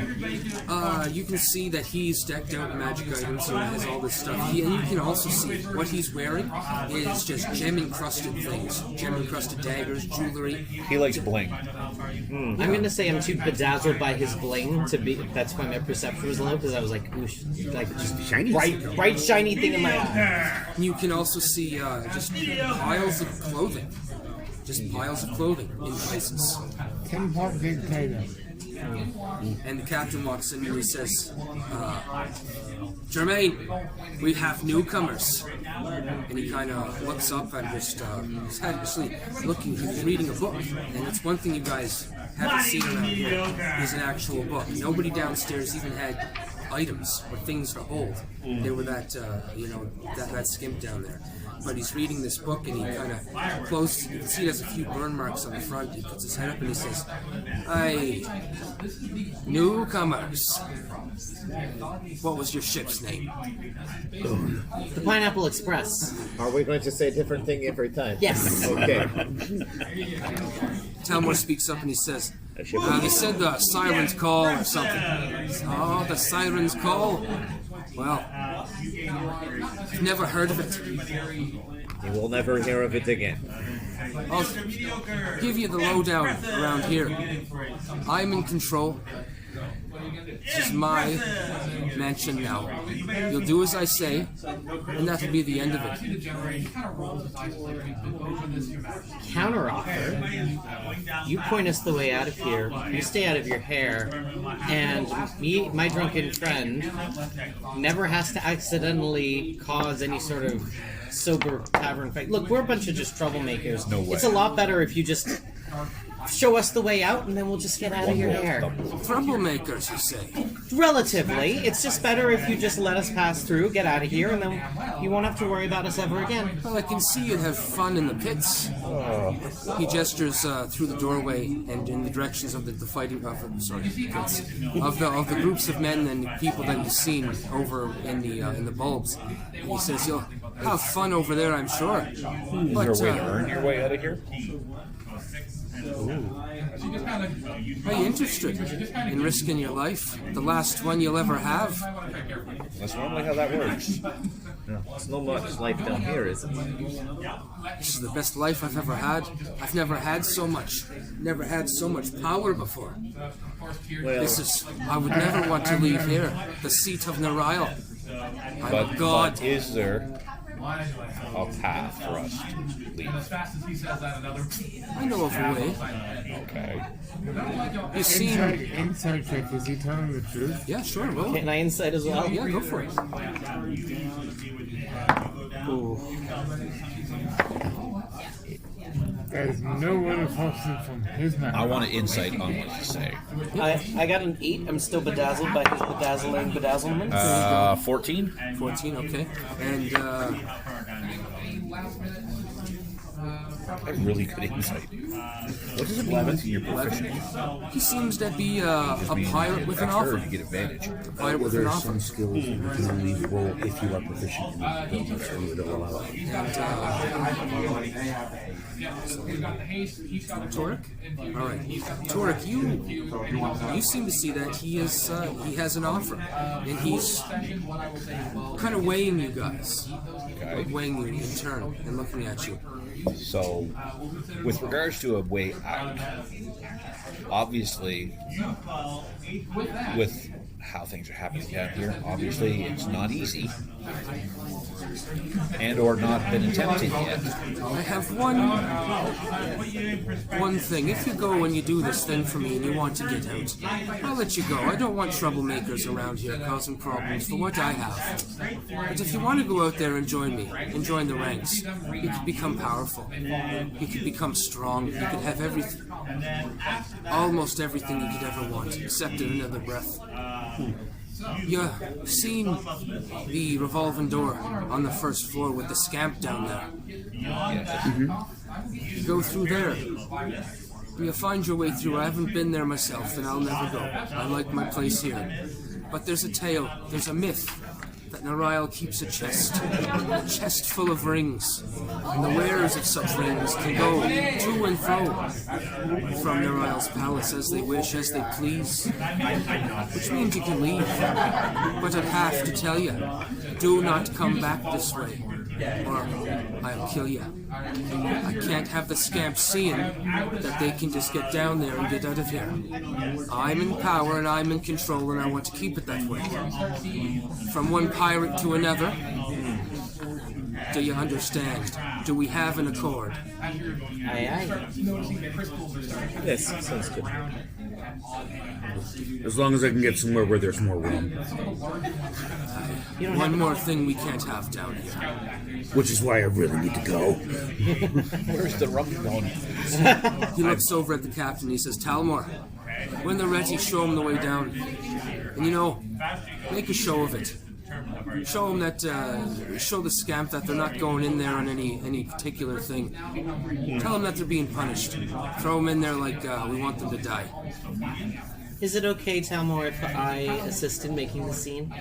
You can see that he's decked out in magic items and has all this stuff. And you can also see what he's wearing is just gem-encrusted things. Gem-encrusted daggers, jewelry. He likes bling. I'm gonna say I'm too bedazzled by his bling to be. That's why my perception was low, because I was like, ooh, like just Shiny. bright shiny thing in my eye. You can also see just piles of clothing. Just piles of clothing in places. 10-part dictator. And the captain walks in and he says, Jermaine, we have newcomers. And he kind of looks up and just, he's actually looking, he's reading a book. And it's one thing you guys haven't seen around here, is an actual book. Nobody downstairs even had items or things to hold. They were that, that skimp down there. But he's reading this book and he kind of closes, you can see there's a few burn marks on the front. He puts his head up and he says, "Aye, newcomers. What was your ship's name?" The Pineapple Express. Are we going to say a different thing every time? Yes. Okay. Talmor speaks up and he says, "They said the Siren's Call or something." "Oh, the Siren's Call? Well, I've never heard of it. You will never hear of it again. I'll give you the lowdown around here. I'm in control. This is my mansion now. You'll do as I say, and that'll be the end of it." Counteroffer. You point us the way out of here. You stay out of your hair, and me, my drunken friend, never has to accidentally cause any sort of sober tavern fight. Look, we're a bunch of just troublemakers. No way. It's a lot better if you just show us the way out, and then we'll just get out of your hair. Troublemakers, you say? Relatively. It's just better if you just let us pass through, get out of here, and then you won't have to worry about us ever again. Well, I can see you'd have fun in the pits. He gestures through the doorway and in the directions of the fighting pits, of the groups of men and people that you've seen over in the bulbs. He says, "You'll have fun over there, I'm sure." But Is there a way to earn your way out of here? are you interested in risking your life? The last one you'll ever have? That's normally how that works. It's not much life down here, is it? This is the best life I've ever had. I've never had so much. Never had so much power before. I would never want to leave here. The seat of Ner'Illes. I'm a god. But is there a path for us to leave? I know of a way. Okay. You seem... Inside check. Is he telling the truth? Yeah, sure, roll. Can I insight as well? Yeah, go for it. Ooh. There's no other person from his map. I want an insight on what to say. I got an 8. I'm still bedazzled by his bedazzling bedazzlement. 14? 14, okay. And I have really good insight. What does it mean with your proficient? he seems to be a pirate with an offer. You get advantage. A pirate with an There are offer. some skills that you can only roll if you are proficient in those abilities, so you don't allow it. Torek? Alright. Torek, you seem to see that he has an offer. And he's kind of weighing you guys. Okay. Weighing you in turn and looking at you. So, with regards to a way out, obviously, with how things are happening down here, obviously it's not easy, and or not been attempted yet. I have one thing. If you go and you do this thing for me and you want to get out, I'll let you go. I don't want troublemakers around here causing problems for what I have. But if you want to go out there and join me, and join the ranks, you could become powerful. You could become strong. You could have everything, almost everything you could ever want, except another breath. You've seen the revolving door on the first floor with the scamp down there. You go through there. You find your way through. I haven't been there myself, and I'll never go. I like my place here. But there's a tale, there's a myth, that Ner'Illes keeps a chest full of rings. And the wearers of such rings can go to and fro from Ner'Illes' palace as they wish, as they please. Which means you can leave. But I'd have to tell you, do not come back this way, or I'll kill you. I can't have the scamps seeing that they can just get down there and get out of here. I'm in power and I'm in control, and I want to keep it that way. From one pirate to another. Do you understand? Do we have an accord? Aye, aye. Yes, sounds good. As long as I can get somewhere where there's more room. One more thing we can't have down here. Which is why I really need to go. Where's the rum going? He looks over at the captain. He says, Talmor, when they're ready, show them the way down. And make a show of it. Show them that, show the scamp that they're not going in there on any particular thing. Tell them that they're being punished. Throw them in there like we want them to die. Is it okay, Talmor, if I assist in making the scene?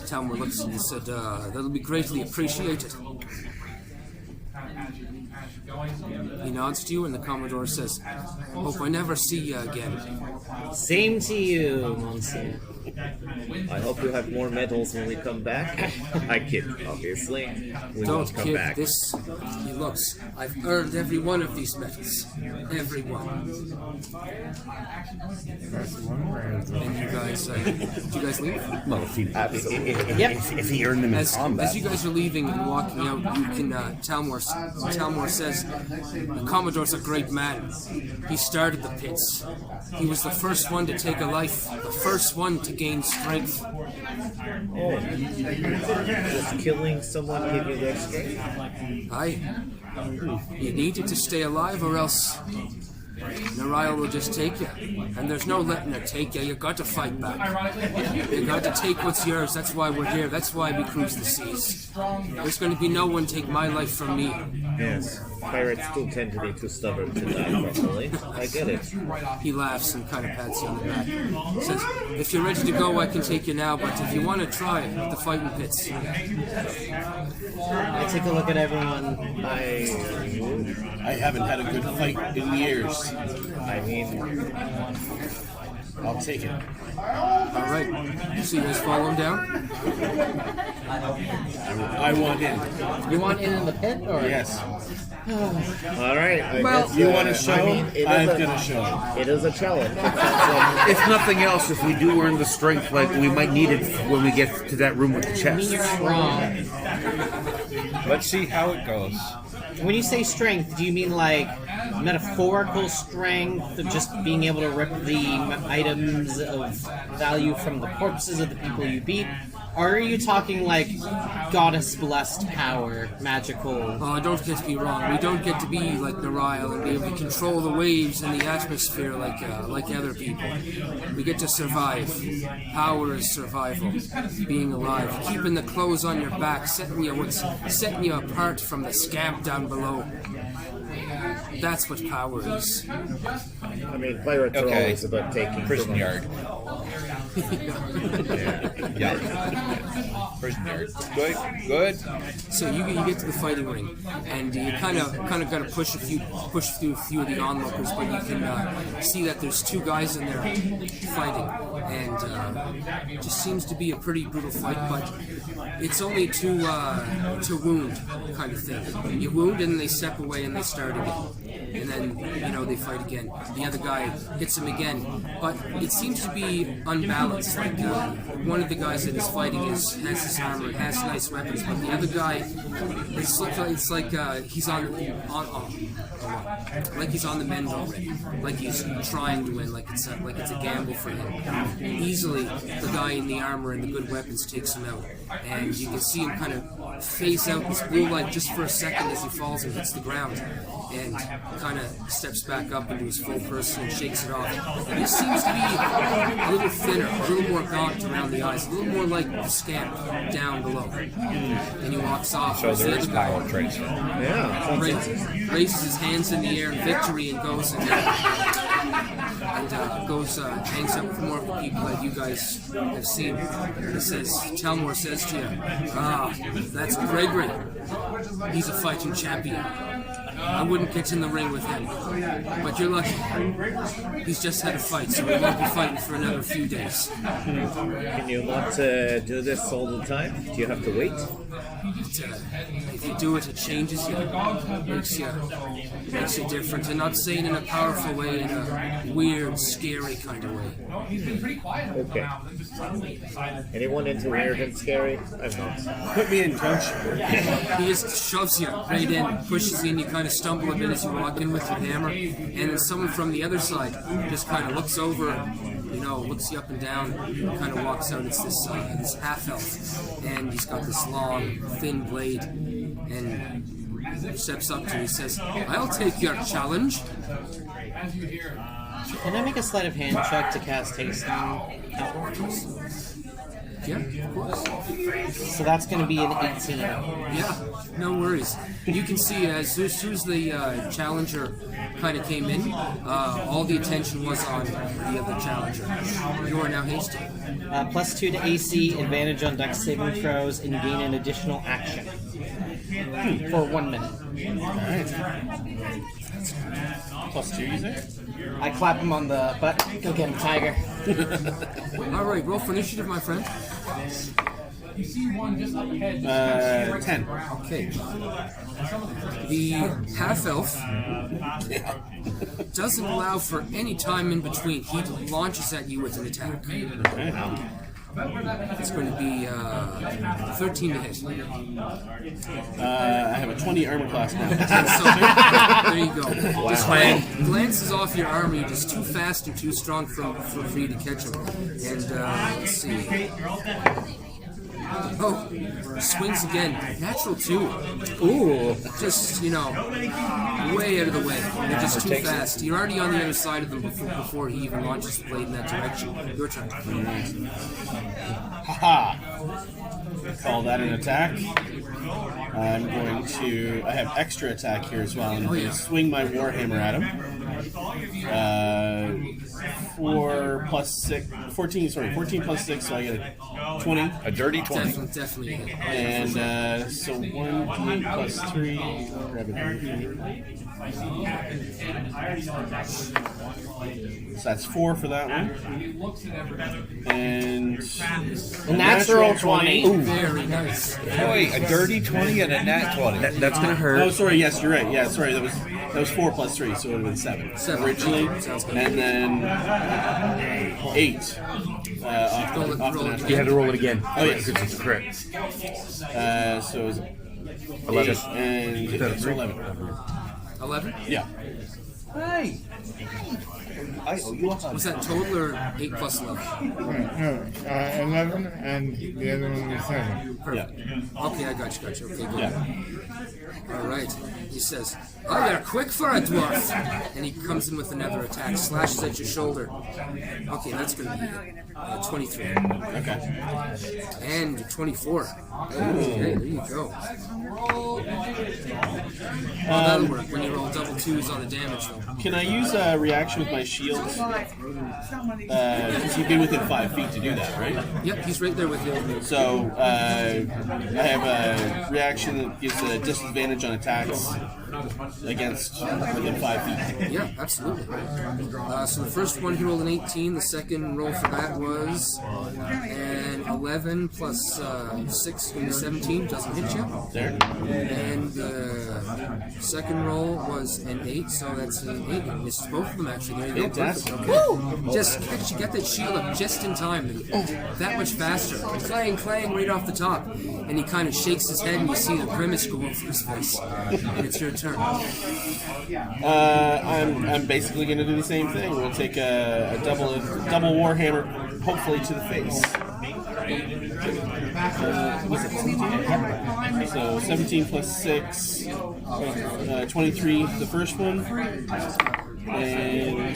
Talmor looks and he said, that'll be greatly appreciated. He nods to you and the Commodore says, hope I never see you again. Same to you, Monsieur. I hope you have more medals when we come back. I kid, obviously. We Don't won't come kid back. this. He looks. I've earned every one of these medals. Every one. That's one way of And you guys, did you guys leave? Well, if he, Yep. if he earned them in combat. As you guys are leaving and walking out, you can, Talmor says, the Commodore's a great man. He started the pits. He was the first one to take a life, the first one to gain strength. Does killing someone give you that strength? Aye. You need it to stay alive or else Ner'Illes will just take you. And there's no letting her take you. You got to fight back. You got to take what's yours. That's why we're here. That's why we cruise the seas. There's going to be no one take my life from me. Yes. Pirates still tend to be too stubborn to die properly. I get it. He laughs and kind of pats you on the back. Says, if you're ready to go, I can take you now, but if you want to try it, the fighting pits. I take a look at everyone. I haven't had a good fight in years. I mean, I'll take it. Alright. So you guys follow him down? I want in. You want in the pit, or? Yes. all right. I guess, You want to show? it is I'm a- going to show. It is a challenge. If nothing else, if we do earn the strength, like we might need it when we get to that room with the I mean, chest. you're strong. Let's see how it goes. When you say strength, do you mean like metaphorical strength of just being able to rip the items of value from the corpses of the people you beat? Or are you talking like goddess-blessed power, magical? Don't get me wrong. We don't get to be like Ner'Illes and be able to control the waves and the atmosphere like other people. We get to survive. Power is survival. Being alive. Keeping the clothes on your back, setting you apart from the scamp down below. That's what power is. I mean, pirates are always about taking Prison yard. Yeah. Prison yard. Good. So you get to the fighting ring, and you kind of got to push through a few of the onlookers, but you can see that there's two guys in there fighting, and it just seems to be a pretty brutal fight. But it's only to wound kind of thing. You wound, and they step away, and they start again, and then they fight again. The other guy hits him again, but it seems to be unbalanced. Like one of the guys that is fighting has his armor, and has nice weapons, but the other guy, it's like he's on like he's on the mend already, like he's trying to win, like it's a gamble for him. Easily, the guy in the armor and the good weapons takes him out, and you can see him kind of phase out this blue light just for a second as he falls and hits the ground, and kind of steps back up into his full person and shakes it off. He seems to be a little thinner, a little more gaunt around the eyes, a little more like the scamp down below. And he walks off. So there is power tracer. Yeah. Raises his hands in the air in victory and goes and hangs out with more of the people that you guys have seen. He says, Telmore says to you, that's Gregory. He's a fighting champion. I wouldn't get in the ring with him, but you're lucky. He's just had a fight, so we won't be fighting for another few days. Can you not do this all the time? Do you have to wait? If you do it, it changes you. Makes you different. And not saying in a powerful way, in a weird, scary kind of way. Okay. Anyone into weird and scary? I'm not. Put me in, coach. He just shoves you right in, pushes you, and you kind of stumble a bit as you walk in with your hammer. And then someone from the other side just kind of looks over, looks you up and down, kind of walks out. It's this half-elf, and he's got this long, thin blade, and steps up to you and says, I'll take your challenge. Can I make a sleight of hand check to cast haste on outwards? Yeah, of course. So that's going to be an 18. Yeah, no worries. You can see as soon as the challenger kind of came in, all the attention was on the other challenger. You are now hasted. +2 to AC, advantage on dex saving throws, and gain an additional action for 1 minute. Alright. +2, you say? I clap him on the butt. Go get him, Tiger. All right, roll for initiative, my friend. 10. Okay. The half-elf doesn't allow for any time in between. He launches at you with an attack. It's going to be 13 to hit. I have a 20 armor class now. So, there you go. Just glances off your armor. You're just too fast and too strong for you to catch him. And let's see. Oh, swings again. Natural 2. Ooh. Just, way out of the way. They're just too fast. You're already on the other side of them before he even launches the blade in that direction. Your turn. Haha! Call that an attack. I'm going to... I have extra attack here as well. I'm going to swing my Warhammer at him. 4 plus 6... 14 plus 6, so I get a 20. A dirty 20. Definitely. And so 1d8 plus 3. Grab a so that's 4 for that one. And a natural 20. Ooh. Very nice. Boy, a dirty 20 and a nat 20. That's gonna hurt. Oh, sorry. Yes, you're right. Yeah, sorry. That was 4 plus 3, so it would have been 7 originally, and then 8 off the natural. You had to roll it again. Oh yes, it's correct. So it was 11. and so 11. 11? Yeah. Hi. I owe you a hug. Was that total or 8 plus 11? No, 11 and the other one was 7. Perfect. Okay, I got you. Okay, good. Yeah. All right. He says, "Oh, you're quick for a dwarf," and he comes in with another attack, slashes at your shoulder. Okay, that's going to be 23. Okay. And 24. Okay, there you go. Well, that'll work when you roll double 2s on the damage, though. Can I use a reaction with my shield? Because you'd be within 5 feet to do that, right? Yep, he's right there with you. So I have a reaction that gives a disadvantage on attacks against within 5 feet. Yeah, absolutely. So the first one he rolled an 18. The second roll for that was an 11 plus 6, 17. Doesn't hit you. There. And the second roll was an 8, so that's an 8. You missed both of them, actually. There you go. Fantastic. Perfect. Okay. Just get that shield up just in time. That much faster. Clang, clang, right off the top. And he kind of shakes his head, and you see the grimace go over his face. And it's your turn. I'm basically going to do the same thing. We'll take a double warhammer, hopefully to the face. So 17 plus 6, 23 the first one, and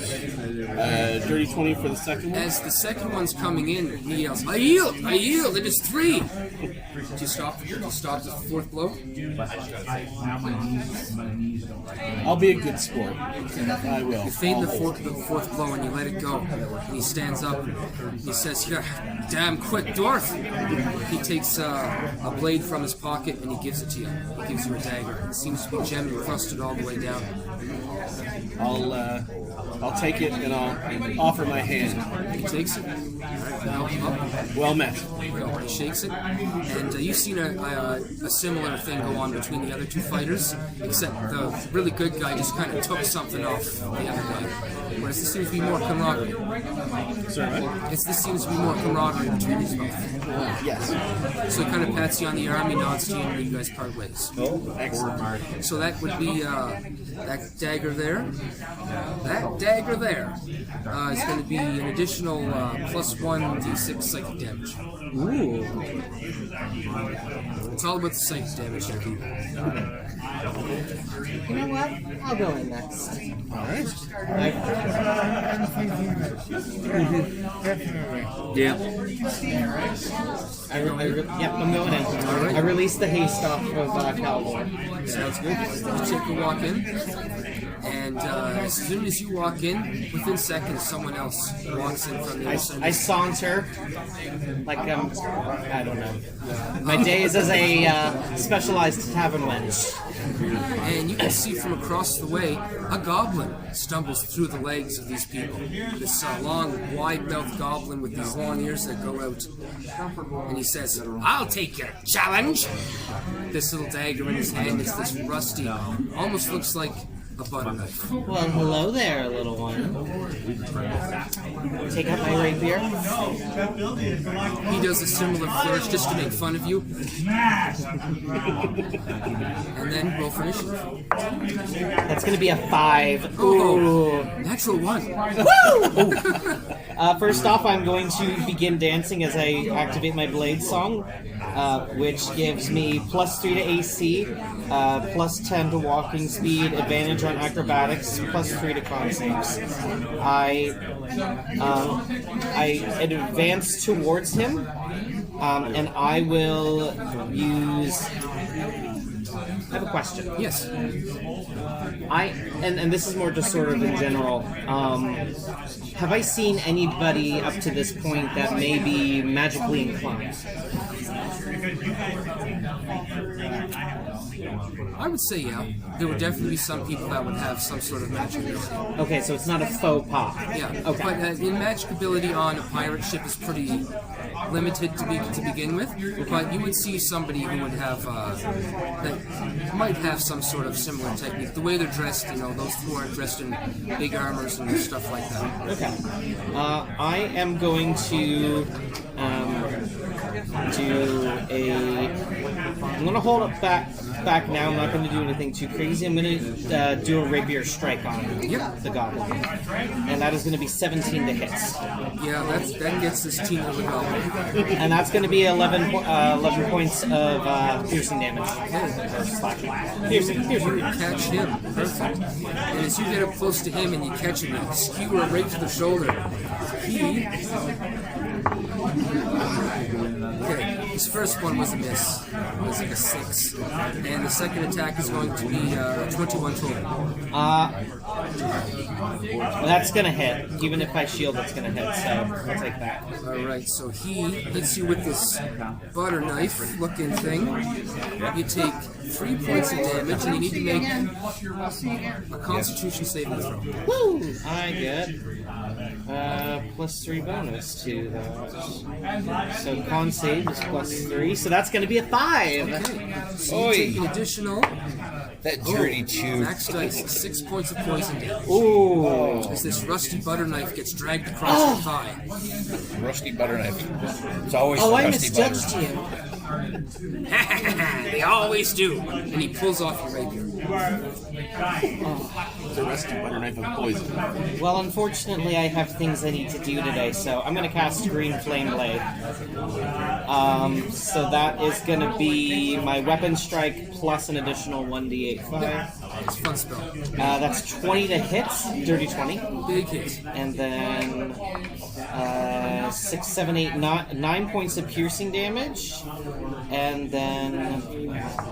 dirty 20 for the second one. As the second one's coming in, he yells, "I yield! I yield! It is 3!" Do you stop the fourth blow? I'll be a good sport. I will. You fade the fourth blow and you let it go. And he stands up and he says, "You're damn quick, dwarf." He takes a blade from his pocket and he gives it to you. He gives you a dagger. It seems to be gem encrusted all the way down. I'll take it and I'll offer my hand. He takes it. All right, up. Well met. There you go. He shakes it, and you've seen a similar thing go on between the other two fighters, except the really good guy just kind of took something off the other guy. Whereas this seems to be more camaraderie. Sorry, This seems to be more camaraderie between these both. yes. So he kind of pats you on the arm, he nods to you, and you guys part ways. Excellent. So that would be that dagger there. That dagger there is going to be an additional +1 d6 psychic damage. Ooh. It's all about the psychic damage here. You know what? I'll go in next. All right. I'm thinking that. Definitely. Yeah. I'm going in. right. I released the haste off of Caldor. Sounds good. You take a walk in, and as soon as you walk in, within seconds, someone else walks in from the other side. I saunter like I don't know. My days as a specialized tavern wench. And you can see from across the way, a goblin stumbles through the legs of these people. This long, wide-mouthed goblin with these long ears that go out. And he says, "I'll take your challenge!" This little dagger in his hand is this rusty, almost looks like a butter knife. Well, hello there, little one. Take out my rapier. He does a similar flourish just to make fun of you. And then roll for initiative. That's gonna be a 5. Oh, Ooh. natural 1. First off, I'm going to begin dancing as I activate my blade song, which gives me +3 to AC, +10 to walking speed, advantage on acrobatics, +3 to con saves. I advance towards him, and I will use. I have a question. Yes. And this is more just sort of in general. Have I seen anybody up to this point that may be magically inclined? I would say, yeah. There would definitely be some people that would have some sort of magic ability. Okay, so it's not a faux pas. Yeah. Okay. But in magic ability on a pirate ship is pretty limited to begin with. But you would see somebody who would have that might have some sort of similar technique. The way they're dressed, those who aren't dressed in big armors and stuff like that. Okay. I am going to do I'm gonna hold it back now. I'm not gonna do anything too crazy. I'm gonna do a rapier strike on the goblin, and that is gonna be 17 to hit. Yeah, that gets this team of the goblin. And that's gonna be 11 points of piercing damage. Or slashing. Piercing. Catch him. Perfect. And as you get up close to him and you catch him, you skewer it right to the shoulder. Okay, his first one was a miss. It was like a 6. And the second attack is going to be 21 total. That's gonna hit. Even if I shield, it's gonna hit, so I'll take that. Alright, so he hits you with this butter knife looking thing. You take 3 points of damage and you need to make a constitution saving throw. Woo! I get +3 bonus to that. So con save is +3, so that's gonna be a 5. Okay, so you take an additional That dirty chew. max dice, 6 points of poison damage. Ooh. As this rusty butter knife gets dragged across the thigh. Rusty butter knife. It's always Oh, I rusty butter. misjudged you. They always do. And he pulls off your rapier. It's a rusty butter knife of poison. Well, unfortunately, I have things I need to do today, so I'm going to cast Green Flame Blade. So that is going to be my weapon strike plus an additional 1d8 fire. It's a fun spell. That's 20 to hit, dirty 20. Big hit. And then 6, 7, 8, 9 points of piercing damage. And then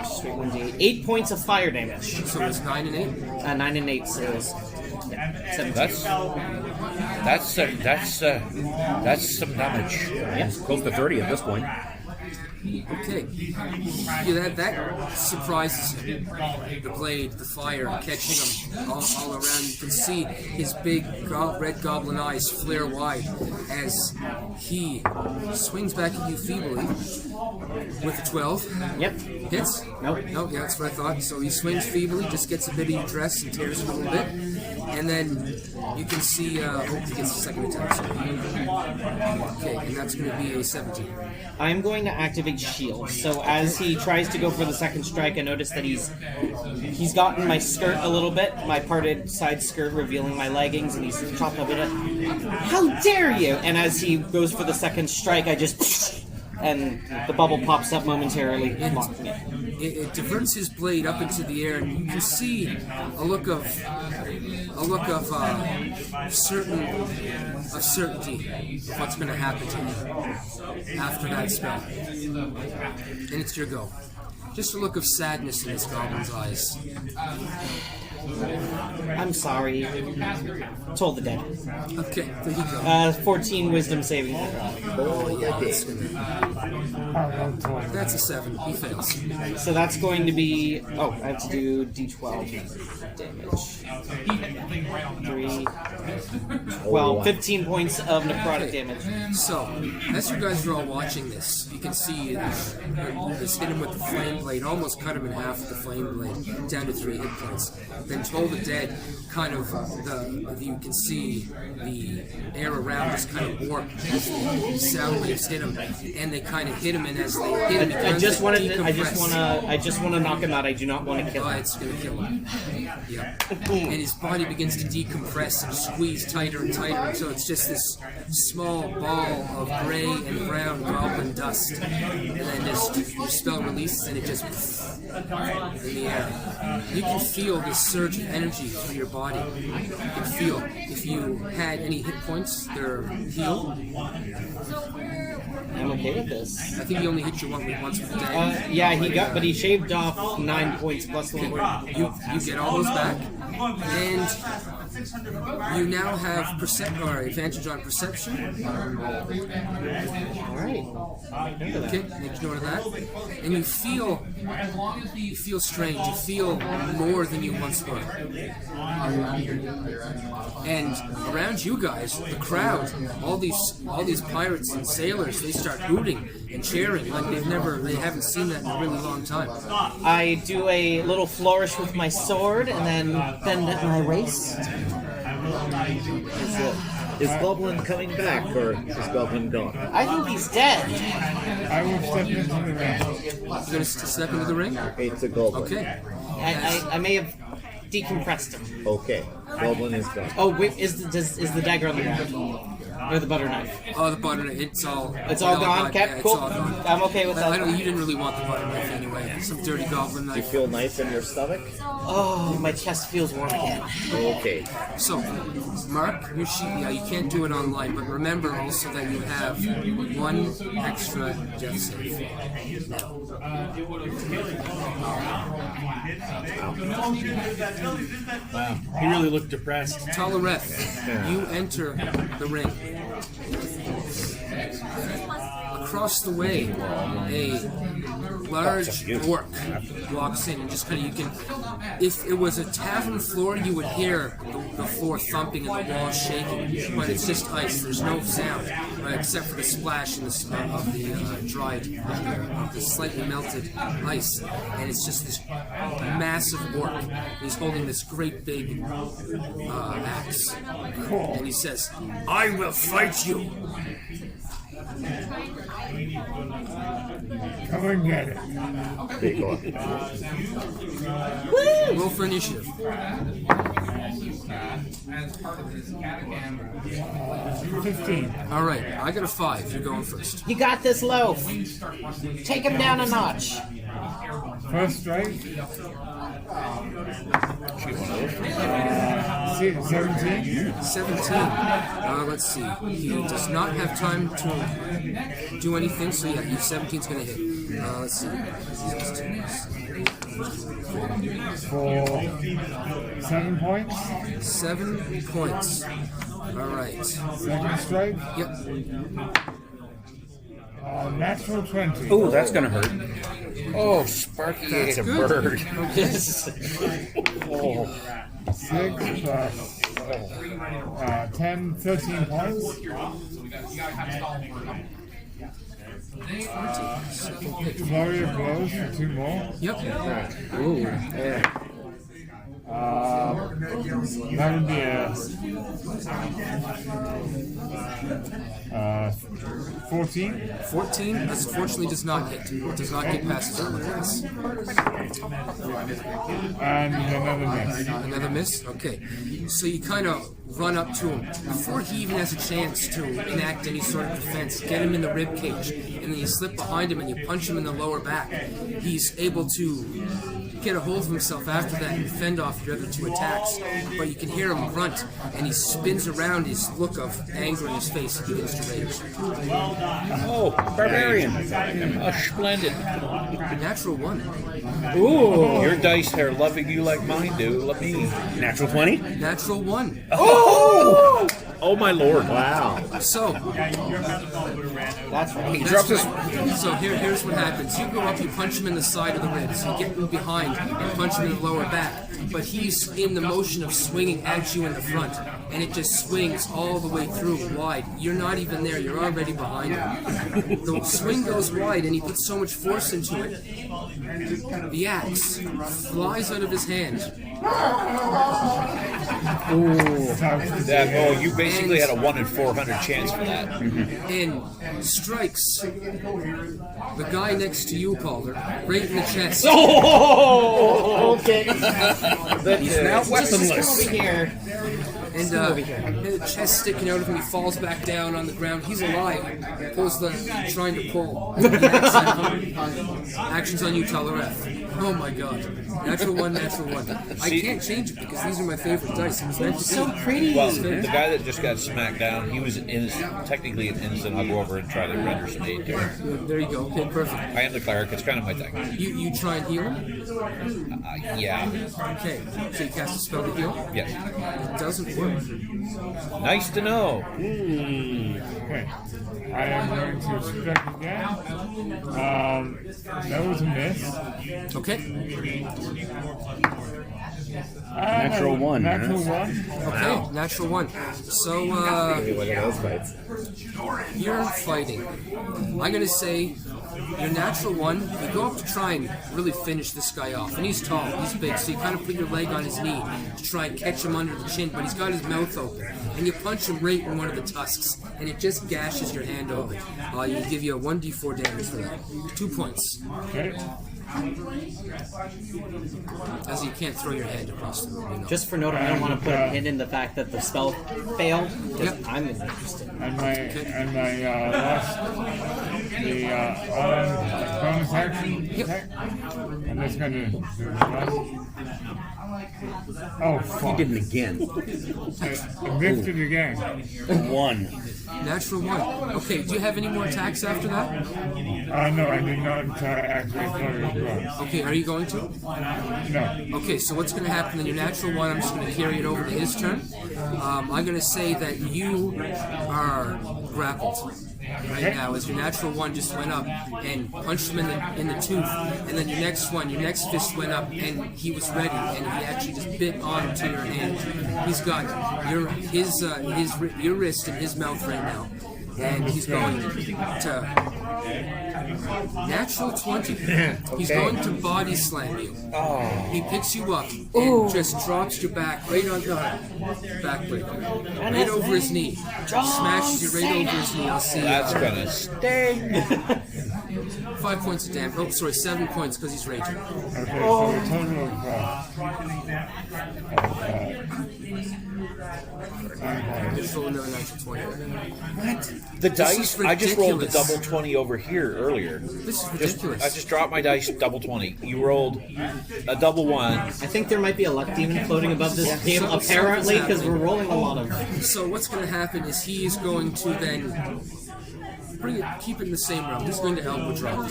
straight 1d8, 8 points of fire damage. So it's 9 and 8. 9 and 8 is 17. That's some damage. It's close to 30 at this point. Okay. Yeah, that surprises him. The blade, the fire, catching him all around. You can see his big red goblin eyes flare wide as he swings back at you feebly with a 12. Yep. Hits? Nope. No, yeah, that's what I thought. So he swings feebly, just gets a bit of your dress and tears it a little bit. And then you can see, he gets a second attack. So. Okay, and that's going to be a 17. I'm going to activate shield. So as he tries to go for the second strike, I notice that he's gotten my skirt a little bit, my parted side skirt revealing my leggings, and he's chopped up in it. How dare you! And as he goes for the second strike, I just and the bubble pops up momentarily, blocking it. It diverts his blade up into the air, and you can see a look of certainty of what's going to happen to him after that spell. And it's your go. Just a look of sadness in this goblin's eyes. I'm sorry. Told the dead. Okay, there you go. 14 wisdom saving throw. Oh yeah, that's a 7. He fails. So that's going to be... Oh, I have to do d12 damage. 3, 12, 15 points of necrotic damage. So, as you guys are all watching this, you can see this hit him with the flame blade, almost cut him in half with the flame blade, down to 3 hit points. Then Toll the Dead, kind of, you can see the air around just kind of warp as the sound waves hit him, and they kind of hit him, and as they hit him, I just want to knock him out. I do not want to kill him. It's going to kill him. Yeah. And his body begins to decompress and squeeze tighter and tighter until it's just this small ball of gray and brown goblin dust. And then just your spell releases and it just in the air. You can feel this surge of energy through your body. You can feel if you had any hit points, they're healed. I'm okay with this. I think he only hit you once with the day. Yeah, but he shaved off 9 points plus 1 point. You get all those back, and you now have advantage on perception. Alright. Okay, make note of that. And you feel strange. You feel more than you once were. And around you guys, the crowd, all these pirates and sailors, they start hooting and cheering like they haven't seen that in a really long time. I do a little flourish with my sword and then bend at my waist. Is Goblin coming back, or is Goblin gone? I think he's dead. I will step into the ring. You're gonna step into the ring? It's a Goblin. Okay. I may have decompressed him. Okay. Goblin is gone. Oh wait, is the dagger on the ground? Or the butter knife? Oh, the butter knife. It's all Gone. Yeah, Kept it's cool. all gone. I'm okay with that. I don't. You didn't really want the butter knife anyway. Some dirty goblin Do you knife. feel nice in your stomach? Oh, my chest feels warm again. Okay. So, mark your sheet. Yeah, you can't do it online, but remember also that you have one extra death save. Wow. He really looked depressed. Talareth, you enter the ring. Across the way, a large orc walks in and just kind of, you can, if it was a tavern floor, you would hear the floor thumping and the walls shaking, but it's just ice. There's no sound, right, except for the splash in the, of the dried, of the slightly melted ice, and it's just this massive orc. He's holding this great big axe, and he says, "I will fight you." Come and get it. Big one. Roll for initiative. 15. All right, I got a 5. You're going first. You got this, loaf. Take him down a notch. First strike. 17. 17. Let's see. He does not have time to do anything, so yeah, 17's going to hit. Let's see. For 7 points. 7 points. All right. Second strike. Yep. Natural 20. Oh, that's gonna hurt. Oh, Sparky That's ate a good. bird. Oh. 6 plus 10, 13 points. Flurry of blows for 2 more. Yep. Ooh, yeah. That would be a 14. 14. This unfortunately does not hit. Does not get past his armor class. And another miss. Another miss? Okay. So you kind of run up to him. Before he even has a chance to enact any sort of defense, get him in the rib cage, and then you slip behind him and you punch him in the lower back. He's able to get a hold of himself after that and fend off your other 2 attacks. But you can hear him grunt, and he spins around, his look of anger in his face. He begins to rage. Oh, barbarian. Oh, splendid. Natural 1. Ooh, your dice are loving you like mine do. Let me. Natural 20? Natural 1. Oh! Oh, my lord. Wow. So, That's right. He drops his. So here's what happens. You go up, you punch him in the side of the ribs, you get him behind and punch him in the lower back, but he's in the motion of swinging at you in the front, and it just swings all the way through wide. You're not even there, you're already behind him. The swing goes wide, and he puts so much force into it. The axe flies out of his hand. You basically had a 1 in 400 chance for that. And strikes the guy next to you, Calder, right in the chest. Okay. He's now weaponless. Just over here. And the chest sticking out of him, he falls back down on the ground. He's alive. Pulls the trying to pull. Actions on you, Talareth. Oh my god. Natural 1, natural 1. I can't change it because these are my favorite dice. It was meant to So be. pretty. Well, the guy that just got smacked down, he was technically an innocent. I'll go over and try to render some aid to him. There you go. Okay, perfect. I am the cleric. It's kind of my thing. You try and heal him? Yeah. Okay. So you cast a spell to heal? Yes. It doesn't work. Nice to know. Okay. I am going to strike again. That was a miss. Okay. Natural one, Natural huh? one. Okay, natural one. So, Maybe one of those fights. you're fighting. I'm gonna say your natural one, you go up to try and really finish this guy off. And he's tall, he's big, so you kind of put your leg on his knee to try and catch him under the chin, but he's got his mouth open. And you punch him right in one of the tusks, and it just gashes your hand open. You give you a 1d4 damage for that. 2 points. Okay. As you can't throw your hand across the room, you know. Just for note, I don't want to put a pin in the fact that the spell failed, because Yep. I'm interested. And my last bonus action attack. I'm just gonna do one. Oh He fuck! did it again. I missed it again. One. Natural one. Okay, do you have any more attacks after that? No, I did not actually throw it once. Okay, are you going to? No. Okay, so what's going to happen in your natural one, I'm just going to carry it over to his turn. I'm going to say that you are grappled right now as your natural one just went up and punched him in the tooth, and then your next fist went up and he was ready and he actually just bit onto your hand. He's got your wrist in his mouth right now, and he's going to natural 20. He's going to body slam you. He picks you up and just drops you back right on the backbreaker, right over his knee. Smashes you right over his knee. I'll see you. That's gonna sting. 5 points of damage. Oh, sorry, 7 points because he's raging. Okay, so a total of Just roll another natural 20. The This dice. is I just rolled a ridiculous. double 20 over here earlier. This is ridiculous. I just dropped my dice double 20. You rolled a double 1. I think there might be a luck demon floating above this table, Something's apparently, because happening. we're rolling a lot of. So what's going to happen is he is going to then keep it in the same realm. He's going to elbow drop.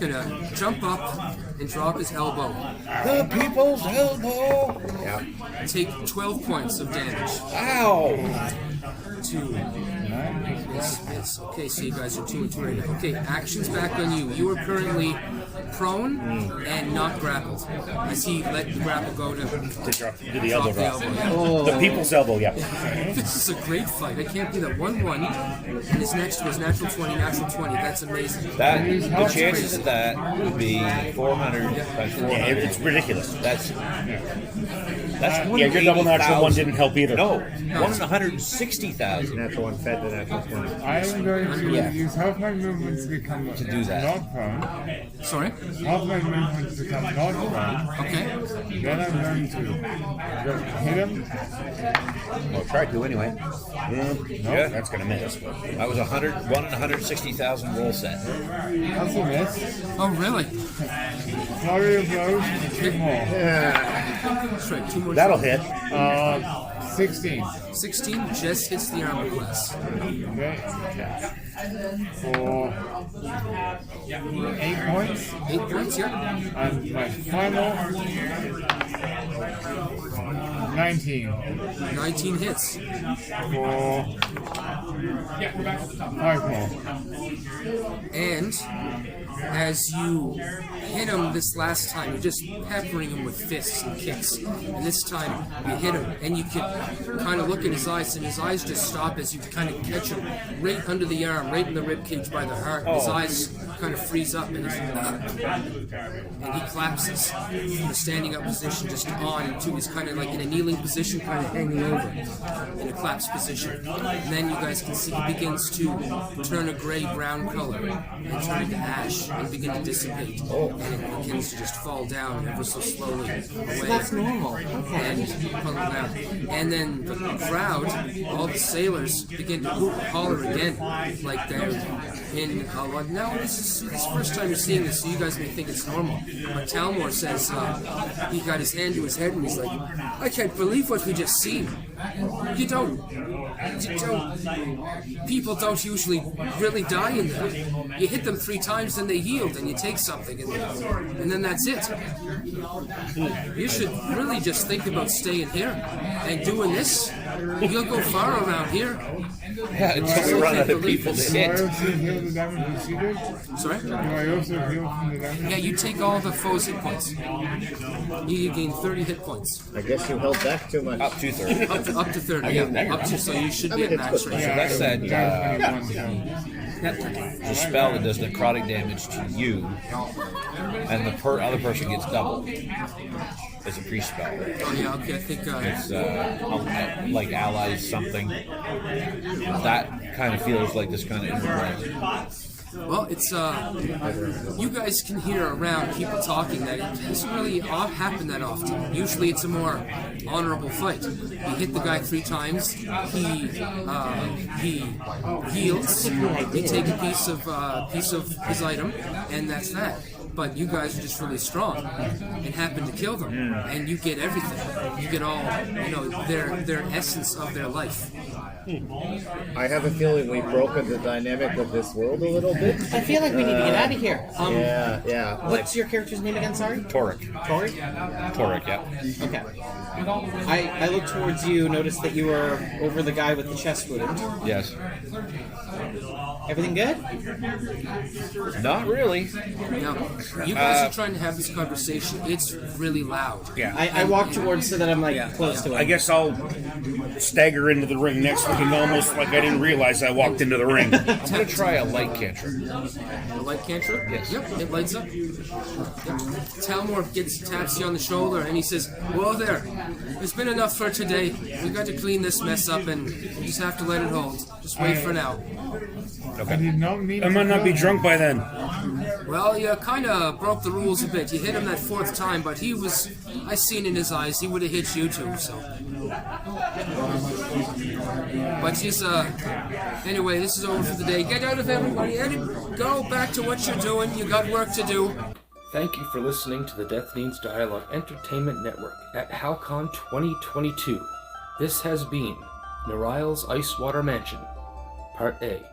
Going to jump up and drop his elbow. The people's elbow. Take 12 points of damage. Ow. 2. Yes. Okay, so you guys are 2 and 2 right now. Okay, action's back on you. You are currently prone and not grappled. As he let the grapple go to Do the elbow drop drop. the elbow. The people's elbow, yeah. This is a great fight. I can't believe that 1-1 and his next was natural 20, natural 20. That's amazing. That the chances of that would be 400 times 400. Yeah, it's ridiculous. That's Yeah, your double natural one didn't help either. No, 1 in 160,000. Natural one fed to natural 20. I am going to use half my movements to become do that. not prone. Sorry? Half my movements to become not prone. Okay. Then I'm going to go hit him. Well, try to anyway. Yeah. That's gonna miss. That was 1 in 160,000 roll set. That's a miss. Oh, really? Flurry of blows, 2 more. That's right. 2 more. That'll hit. 16. 16 just hits the armor class. Okay. For 8 points. 8 points, yeah. And my final 19 19 hits. for 5 more. And as you hit him this last time, you're just peppering him with fists and kicks. And this time you hit him, and you can kind of look in his eyes, and his eyes just stop as you kind of catch him right under the arm, right in the rib cage by the heart. His eyes kind of freeze up, and he collapses from a standing up position just on into his kind of like in a kneeling position, kind of hanging over in a collapsed position. And then you guys can see he begins to turn a gray-brown color and turn into ash and begin to dissipate. And it begins to just fall down ever so slowly away. That's normal. And pull down. And then the crowd, all the sailors, begin to hoop and holler again, like they're in. Now this is the first time you're seeing this, so you guys may think it's normal. But Talmor says he got his hand to his head and he's like, "I can't believe what we just seen. You don't. People don't usually really die in there. You hit them 3 times and they healed, and you take something, and then that's it. You should really just think about staying here and doing this You'll go far around here. Yeah, until we run out of people to Do I hit. also heal the damage received? Sorry? Do I also heal from the damage? Yeah, you take all the foe's hit points. You gain 30 hit points. I guess you held back too much. Up to 30. Up to 30, yeah. Up to, so you should be at max range. So that said, Yeah, the spell that does necrotic damage to you, and the other person gets double. It's a pre-spell. Oh, yeah, okay, I think... It's like allies something. That kind of feels like this kind of interplay. Well, it's, you guys can hear around people talking that it doesn't really happen that often. Usually it's a more honorable fight. You hit the guy 3 times, he heals, you take a piece of his item, and that's that. But you guys are just really strong and happen to kill them, and you get everything. You get all, their essence of their life. I have a feeling we've broken the dynamic of this world a little bit. I feel like we need to get out of here. Yeah. What's your character's name again? Sorry. Toric. Tori. Toric, yeah. Okay. I look towards you. Notice that you were over the guy with the chest wound. Yes. Everything good? Not really. Now, you guys are trying to have this conversation. It's really loud. Yeah. I walk towards so that I'm like close to him. I guess I'll stagger into the ring next, looking almost like I didn't realize I walked into the ring. I'm going to try a light cantrip. The light cantrip? Yes. Yep, it lights up. Yep. Talmor taps you on the shoulder and he says, "Whoa there. There's been enough for today. We got to clean this mess up and you just have to let it hold. Just wait for now." I did not mean I to might not be kill drunk by then. Well, you kind of broke the rules a bit. You hit him that 4th time, but I seen in his eyes, he would have hit you too, so. But he's, anyway, this is over for the day. Get out of everybody, go back to what you're doing. You got work to do. Thank you for listening to the Death Needs Dialogue Entertainment Network at Halcon 2022. This has been Ner'Illes Mansion, Part A.